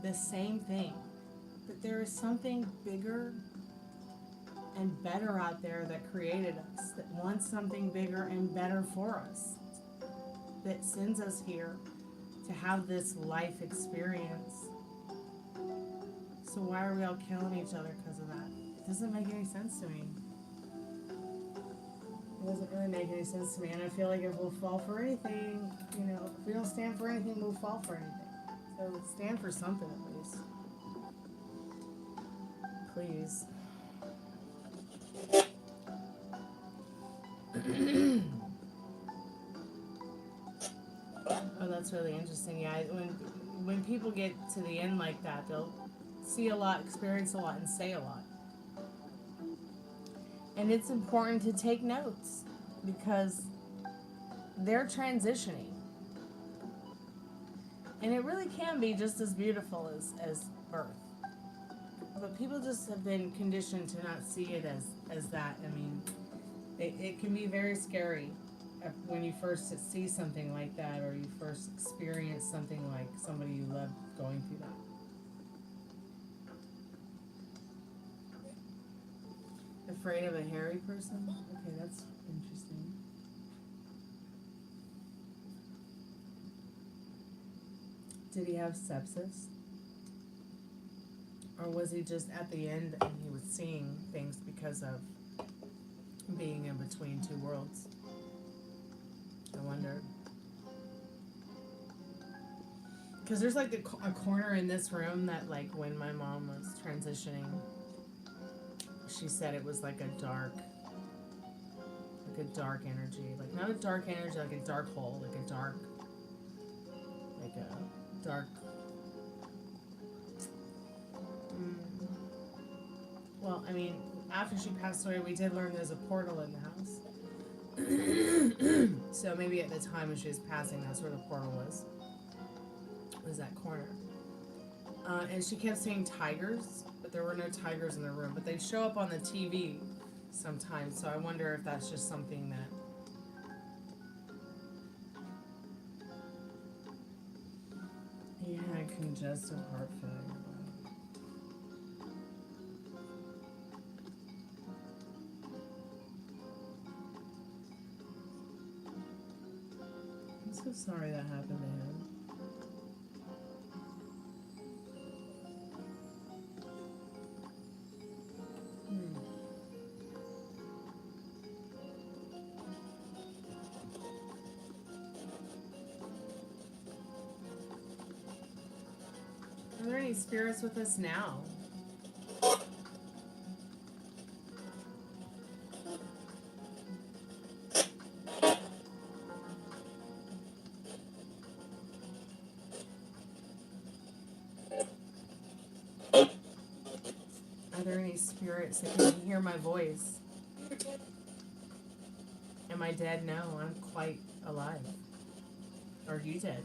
the same thing. That there is something bigger and better out there that created us, that wants something bigger and better for us, that sends us here to have this life experience. So why are we all killing each other because of that? It doesn't make any sense to me. It doesn't really make any sense to me, and I feel like if we'll fall for anything, you know, if we don't stand for anything, we'll fall for anything. So stand for something at least. Please. Oh, that's really interesting. Yeah, when people get to the end like that, they'll see a lot, experience a lot, and say a lot. And it's important to take notes because they're transitioning. And it really can be just as beautiful as birth. But people just have been conditioned to not see it as that. I mean, it can be very scary. when you first see something like that, or you first experience something like somebody you love going through that. Afraid of a hairy person? Okay, that's interesting. Did he have sepsis? Or was he just at the end and he was seeing things because of being in between two worlds? I wonder. Because there's like a corner in this room that, like, when my mom was transitioning, she said it was like a dark energy. Like, not a dark energy, like a dark hole, like a dark. Well, I mean, after she passed away, we did learn there's a portal in the house. So maybe at the time when she was passing, that's where the portal was that corner. And she kept saying tigers, but there were no tigers in the room. But they show up on the TV sometimes, so I wonder if that's just something that... He had congestive heart failure. I'm so sorry that happened to him. Are there any spirits with us now? Are there any spirits that can hear my voice? Am I dead? No, I'm quite alive. Are you dead?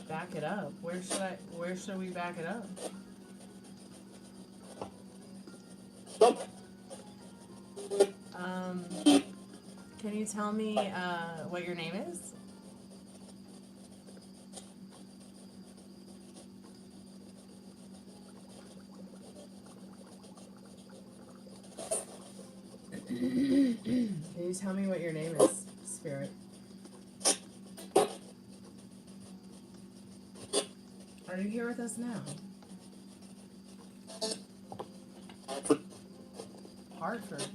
Back it up. Where should we back it up? Can you tell me what your name is? Can you tell me what your name is, Spirit? Are you here with us now? Hartford.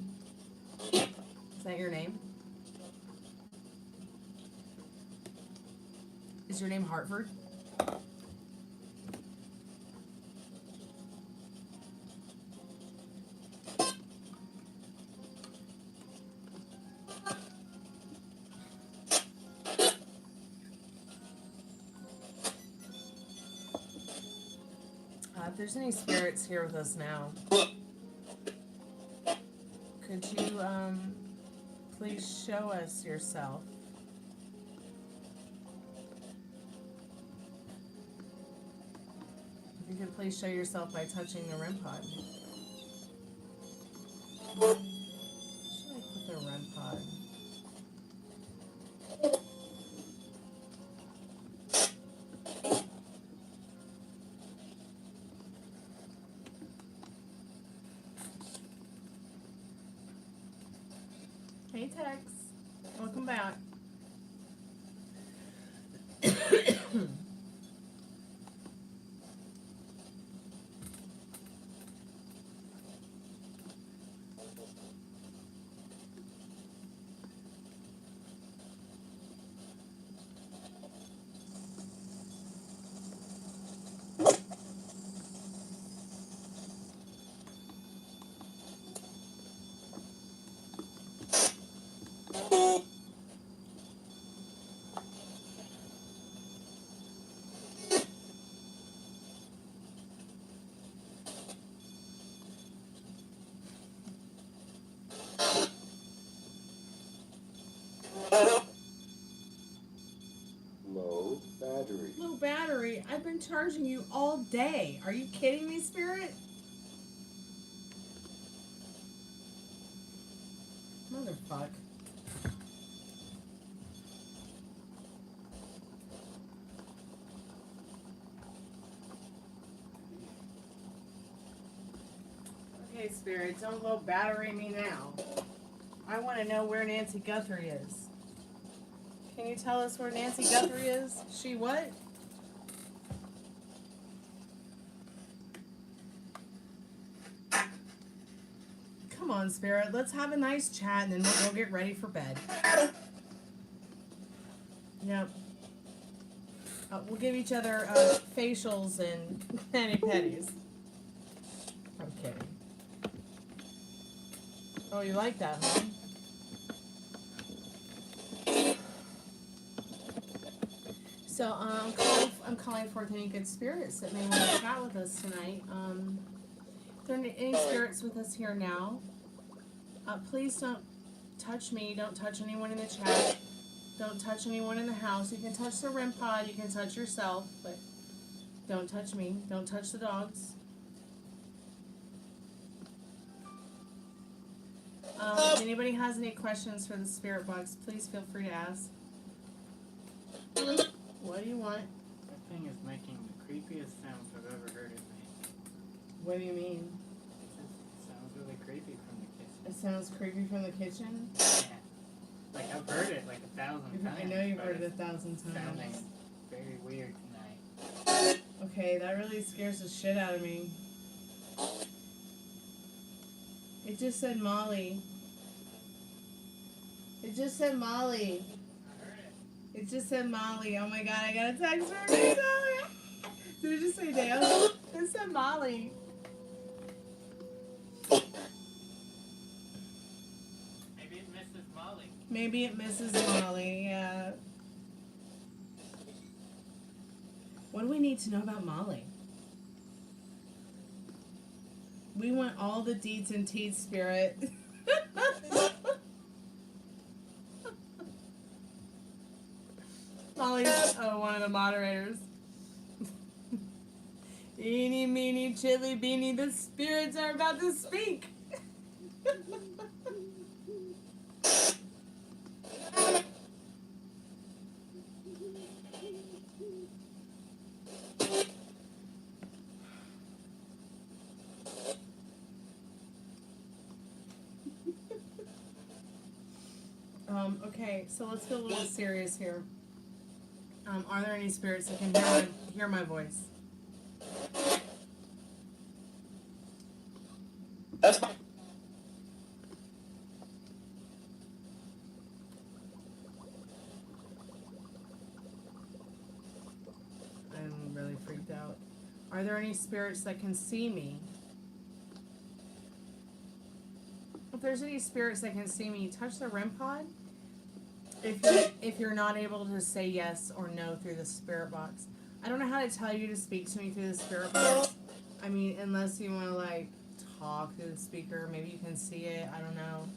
Is that your name? Is your name Hartford? If there's any spirits here with us now, could you please show us yourself? If you could please show yourself by touching the REM pod. Where should I put the REM pod? Hey Tex, welcome back. battery. I've been charging you all day. Are you kidding me, Spirit? Motherfuck. Okay, Spirit, don't go battering me now. I want to know where Nancy Guthrie is. Can you tell us where Nancy Guthrie is? She what? Come on, Spirit. Let's have a nice chat and then we'll go get ready for bed. Yep. We'll give each other facials and mani-pedis. I'm kidding. Oh, you like that, huh? So I'm calling forth any good spirits that may want to chat with us tonight. If there are any spirits with us here now, please don't touch me. Don't touch anyone in the chat. Don't touch anyone in the house. You can touch the REM pod. You can touch yourself, but don't touch me. Don't touch the dogs. If anybody has any questions for the spirit box, please feel free to ask. What do you want? That thing is making the creepiest sounds I've ever heard it make. What do you mean? It sounds really creepy from the kitchen. It sounds creepy from the kitchen? Yeah. Like, I've heard it like 1,000 times. I know you've but heard it it's 1,000 times. sounding very weird tonight. Okay, that really scares the shit out of me. It just said Molly. It just said Molly. I heard it. It just said Molly. Oh my god, I got a text from her. Did it just say Dale? It said Molly. Maybe it misses Molly. Maybe it misses Molly, yeah. What do we need to know about Molly? We want all the deeds and teats, Spirit. Molly's one of the moderators. Eeny, meeny, chili, beanie, the spirits are about to speak. Okay, so let's get a little serious here. Are there any spirits that can hear my voice? That's fine. I'm really freaked out. Are there any spirits that can see me? If there's any spirits that can see me, touch the REM pod. If you're not able to say yes or no through the spirit box. I don't know how to tell you to speak to me through the spirit box. I mean, unless you want to like talk through the speaker, maybe you can see it. I don't know.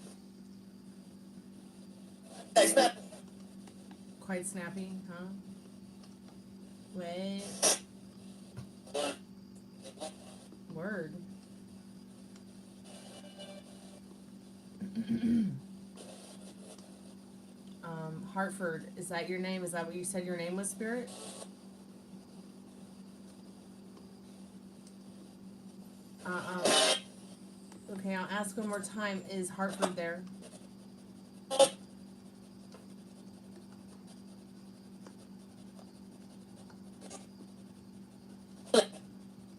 Quite snappy, huh? Wait. Word. Hartford, is that your name? Is that what you said your name was, Spirit? Okay, I'll ask one more time. Is Hartford there?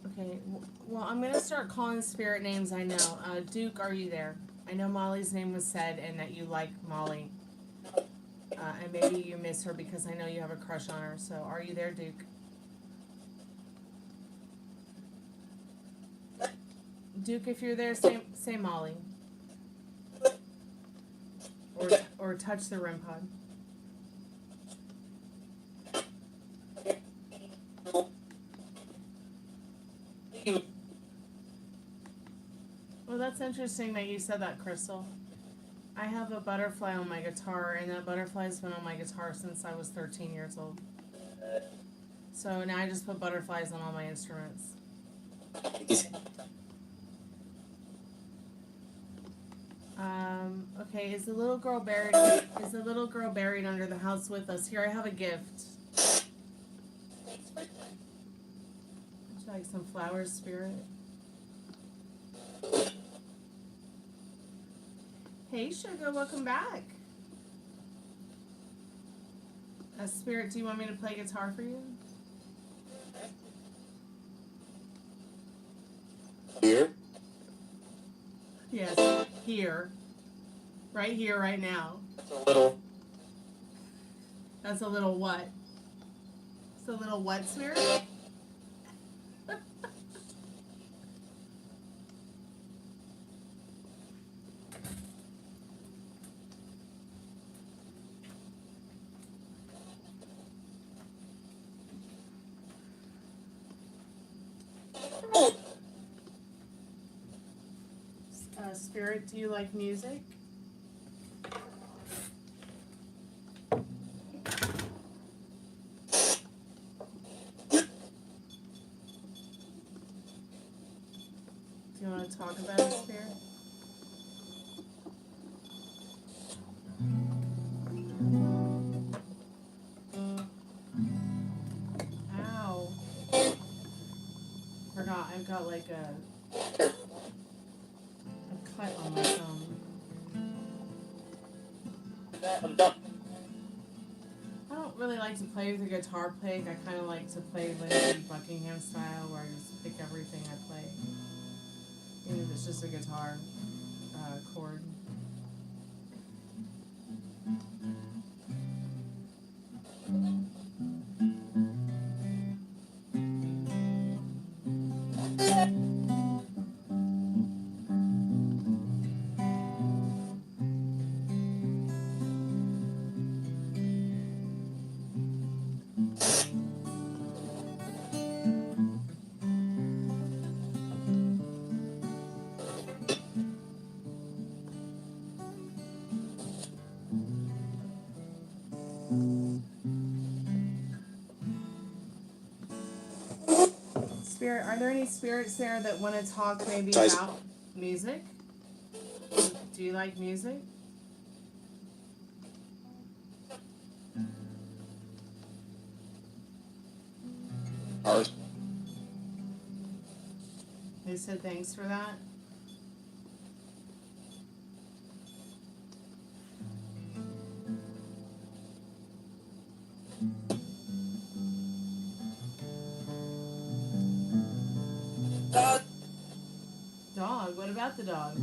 Okay, well, I'm going to start calling spirit names I know. Duke, are you there? I know Molly's name was said and that you like Molly. And maybe you miss her because I know you have a crush on her. So are you there, Duke? Duke, if you're there, say Molly. Or touch the REM pod. Well, that's interesting that you said that, Crystal. I have a butterfly on my guitar, and that butterfly's been on my guitar since I was 13 years old. So now I just put butterflies on all my instruments. Okay, is the little girl buried? Is the little girl buried under the house with us? Here, I have a gift. Would you like some flowers, Spirit? Hey, sugar, welcome back. Spirit, do you want me to play guitar for you? Here? Yes, here. Right here, right now. It's a little. That's a little what? It's a little what, Spirit? Spirit, do you like music? Do you want to talk about it, Spirit? Ow. Forgot, I've got like a cut on my thumb. I'm done. I don't really like to play with a guitar pick. I kind of like to play Lindsey Buckingham style, where I just pick everything I play. Even if it's just a guitar chord. Spirit, are there any spirits there that want to talk maybe about music? Do you like music? Haus. They said thanks for that. Dog, what about the dog?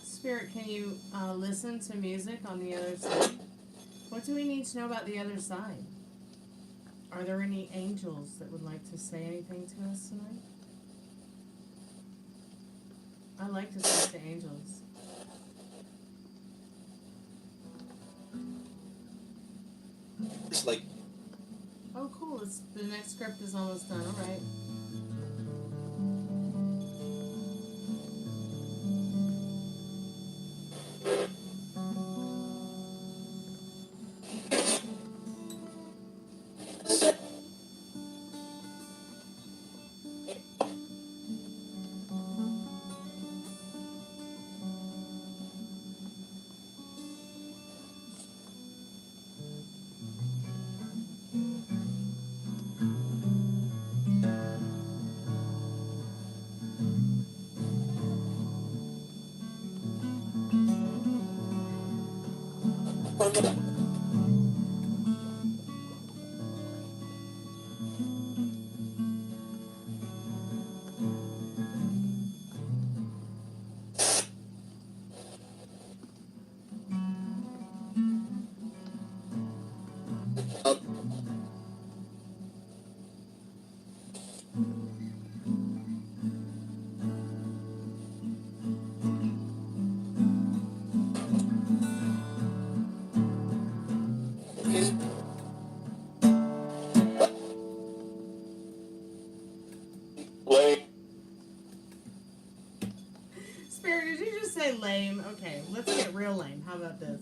Spirit, can you listen to music on the other side? What do we need to know about the other side? Are there any angels that would like to say anything to us tonight? I like to talk to angels. It's like. Oh, cool. The next script is almost done. All right. Spirit, did you just say lame? Okay, let's get real lame. How about this?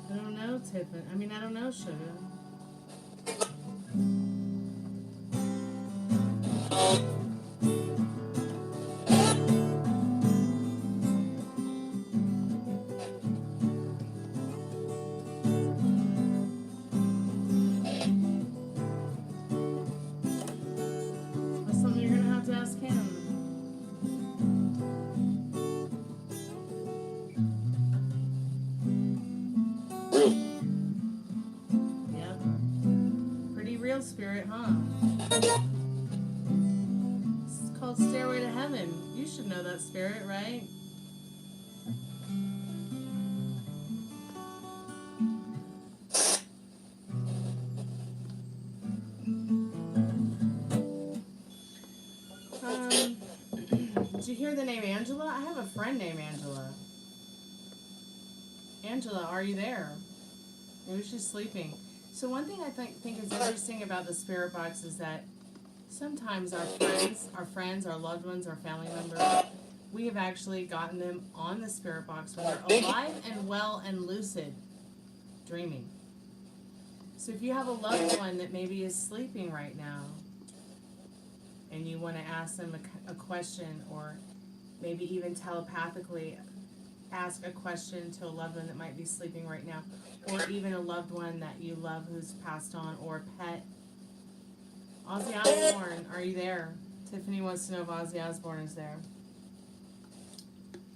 I don't know, Tiffany. I mean, I don't know, sugar. That's something you're gonna have to ask him. Yep. Pretty real, Spirit, huh? This is called Stairway to Heaven. You should know that, Spirit, right? Did you hear the name Angela? I have a friend named Angela. Angela, are you there? Maybe she's sleeping. So one thing I think is interesting about the spirit box is that sometimes our friends, our loved ones, our family members, we have actually gotten them on the spirit box when they're alive and well and lucid, dreaming. So if you have a loved one that maybe is sleeping right now, and you want to ask them a question, or maybe even telepathically ask a question to a loved one that might be sleeping right now, or even a loved one that you love who's passed on, or a pet. Ozzy Osbourne, are you there? Tiffany wants to know if Ozzy Osbourne is there.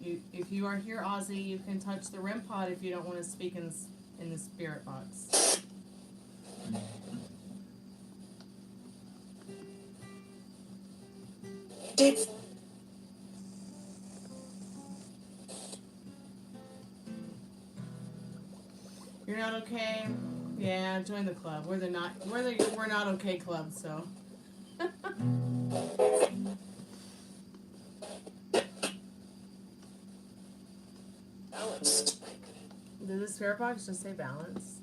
If you are here, Ozzy, you can touch the REM pod if you don't want to speak in the spirit box. You're not okay? Yeah, join the club. We're not okay club, so. Balanced. Did the spirit box just say balance?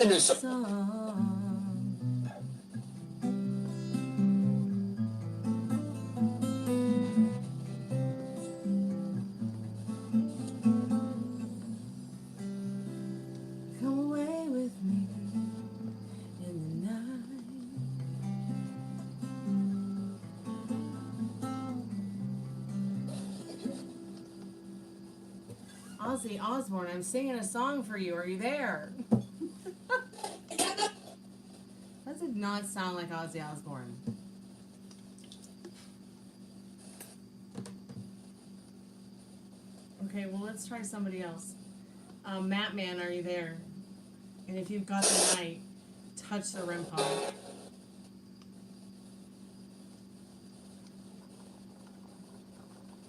new song. song. Come away with me in the night. Ozzy Osbourne, I'm singing a song for you. Are you there? That did not sound like Ozzy Osbourne. Okay, well, let's try somebody else. Matt Man, are you there? And if you've got the night, touch the REM pod.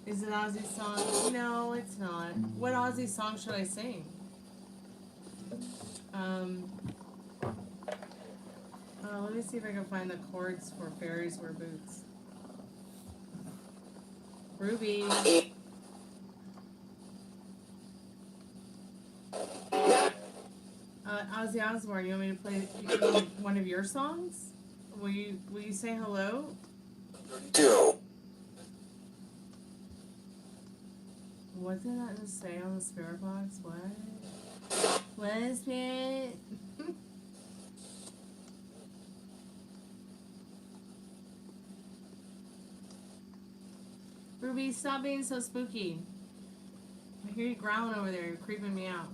Is it Ozzy's song? No, it's not. What Ozzy song should I sing? Let me see if I can find the chords for Fairies Wear Boots. Ruby. Ozzy Osbourne, you want me to play one of your songs? Will you say hello? Zero. What did I just say on the Spiritbox? What? What is Spirit? Ruby, stop being so spooky. I hear you growling over there. You're creeping me out.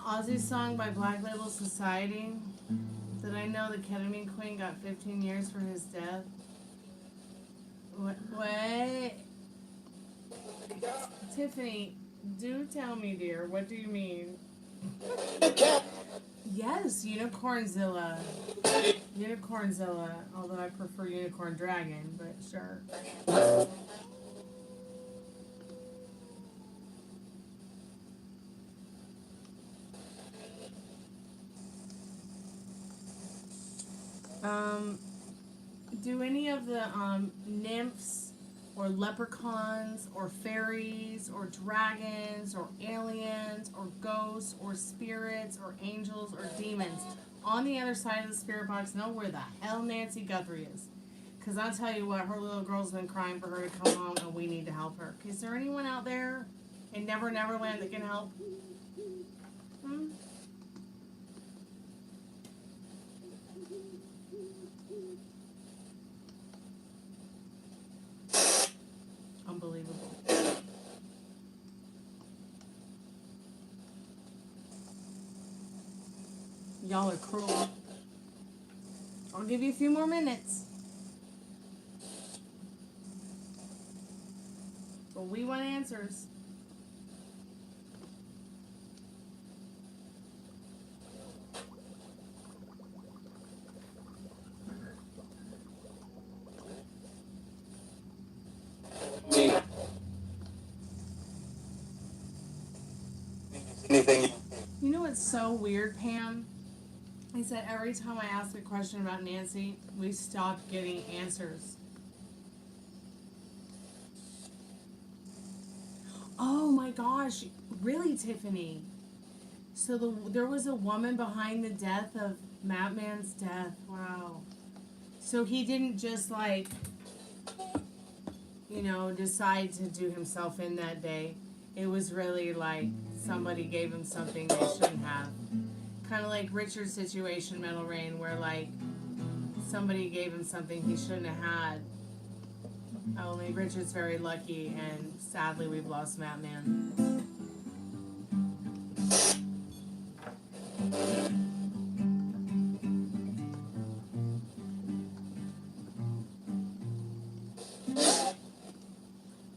Ozzy's song by Black Label Society. Did I know the Ketamine Queen got 15 years for his death? What? Tiffany, do tell me, dear. What do you mean? Yes, Unicornzilla. Unicornzilla. Although I prefer Unicorn Dragon, but sure. Do any of the nymphs or leprechauns or fairies or dragons or aliens or ghosts or spirits or angels or demons on the other side of the spirit box know where the hell Nancy Guthrie is? Because I'll tell you what, her little girl's been crying for her to come home and we need to help her. Is there anyone out there in Never Neverland that can help? Unbelievable. Y'all are cruel. I'll give you a few more minutes. But we want answers. Anything? You know what's so weird, Pam? Is that every time I ask a question about Nancy, we stop getting answers. Oh my gosh, really, Tiffany? So there was a woman behind the death of Madman's death. Wow. So he didn't just decide to do himself in that day. It was really like somebody gave him something they shouldn't have. Kind of like Richard's situation, Metal Rain, where somebody gave him something he shouldn't have had. Only Richard's very lucky, and sadly we've lost Madman.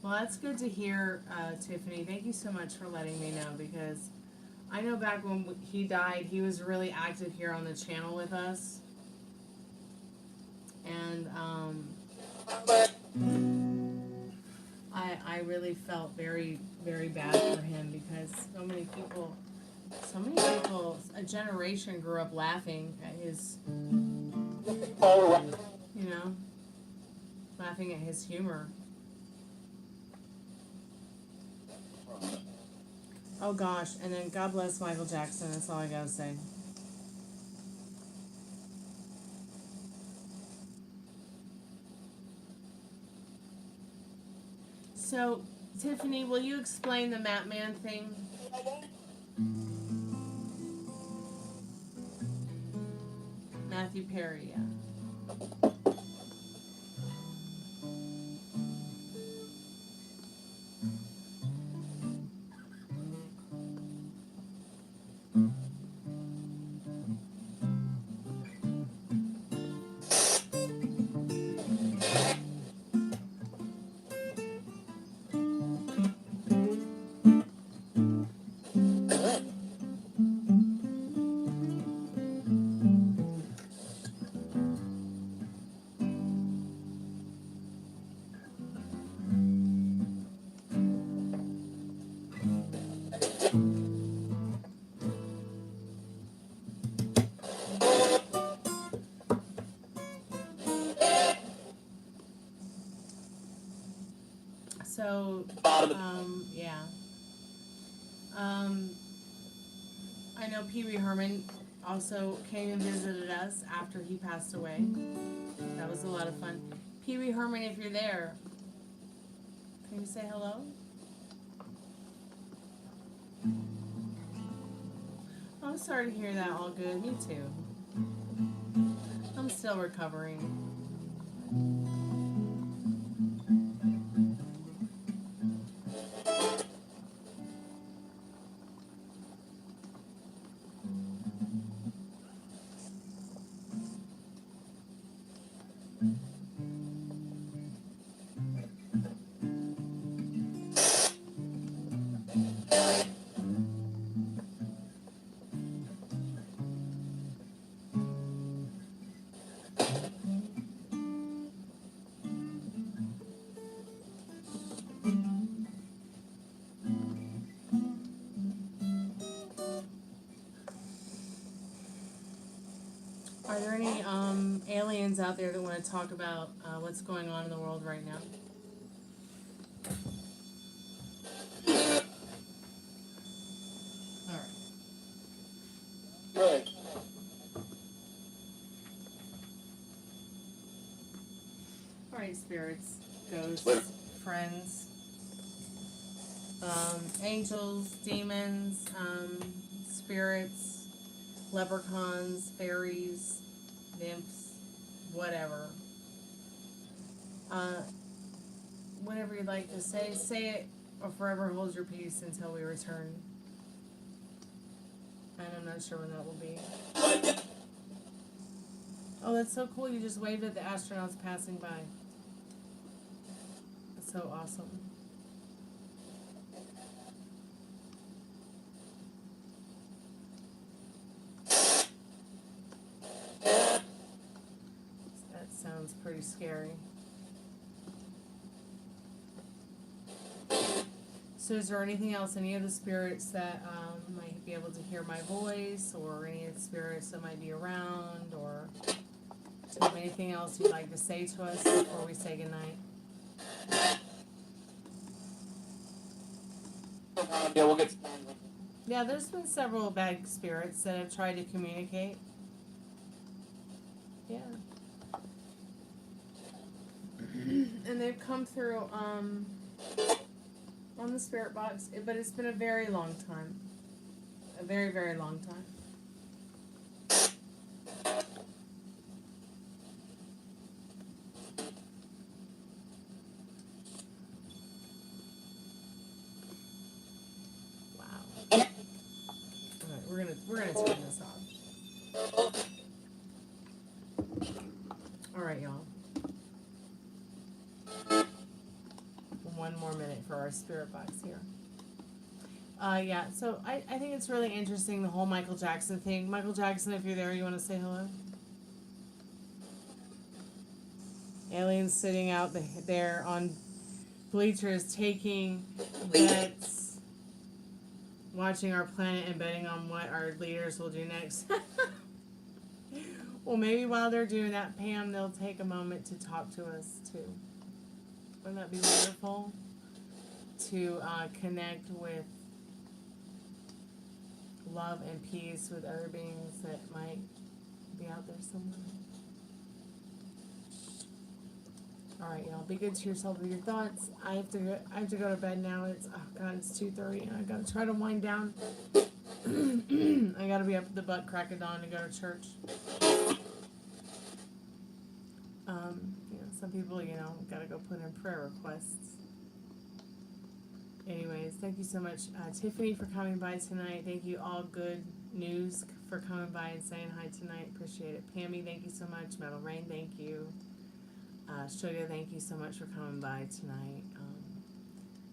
Well, that's good to hear, Tiffany. Thank you so much for letting me know, because I know back when he died, he was really active here on the channel with us. And I really felt very, very bad for him, because so many people, a generation grew up laughing at his, you know, laughing at his humor. Oh gosh, and then God bless Michael Jackson, that's all I gotta say. So, Tiffany, will you explain the Map Man thing? Matthew Perry, yeah. So, yeah. I know Pee Wee Herman also came and visited us after he passed away. That was a lot of fun. Pee Wee Herman, if you're there, can you say hello? I'm sorry to hear that. All good. Me too. I'm still recovering. Are there any aliens out there that want to talk about what's going on in the world right now? All right. Right. All right, spirits, ghosts, friends, angels, demons, spirits, leprechauns, fairies, nymphs, whatever. Whatever you'd like to say it, or forever hold your peace until we return. And I'm not sure when that will be. Oh, that's so cool. You just waved at the astronauts passing by. That's so awesome. That sounds pretty scary. So is there anything else, any of the spirits that might be able to hear my voice, or any of the spirits that might be around, or do you have anything else you'd like to say to us before we say goodnight? Yeah, we'll get. Yeah, there's been several bad spirits that have tried to communicate. Yeah. And they've come through on the spirit box, but it's been a very long time. A very, very long time. Wow. Alright, we're gonna turn this off. Alright, y'all. 1 more minute. our spirit box here. Yeah, so I think it's really interesting, the whole Michael Jackson thing. Michael Jackson, if you're there, you want to say hello? Aliens sitting out there on bleachers taking bets, watching our planet and betting on what our leaders will do next. Well, maybe while they're doing that, Pam, they'll take a moment to talk to us, too. Wouldn't that be wonderful? To connect with love and peace with other beings that might be out there somewhere. All right, y'all. Be good to yourself with your thoughts. I have to go to bed now. It's 2:30, and I gotta try to wind down. I gotta be up at the butt crack of dawn to go to church. Some people, gotta go put in prayer requests. Anyways, thank you so much, Tiffany, for coming by tonight. Thank you, All Good News, for coming by and saying hi tonight. Appreciate it. Pammy, thank you so much. Metal Rain, thank you. Sugar, thank you so much for coming by tonight.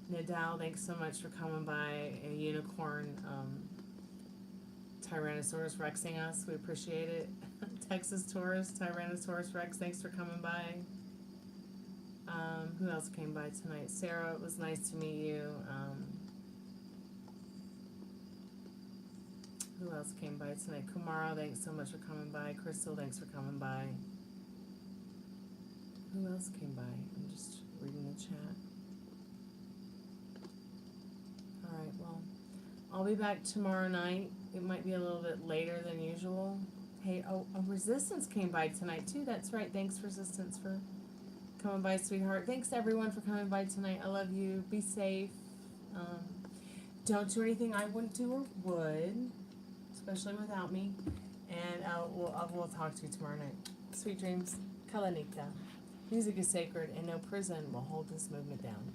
Nadal, thanks so much for coming by. A unicorn, Tyrannosaurus Rexing us. We appreciate it. Texas Taurus, Tyrannosaurus Rex, thanks for coming by. Who else came by tonight? Sarah, it was nice to meet you. Who else came by tonight? Kumara, thanks so much for coming by. Crystal, thanks for coming by. Who else came by? I'm just reading the chat. Alright, well, I'll be back tomorrow night. It might be a little bit later than usual. Hey, Resistance came by tonight too. That's right. Thanks, Resistance, for coming by, sweetheart. Thanks, everyone, for coming by tonight. I love you. Be safe. Don't do anything I wouldn't do or would, especially without me. And we'll talk to you tomorrow night. Sweet dreams. Kalanika. Music is sacred, and no prison will hold this movement down.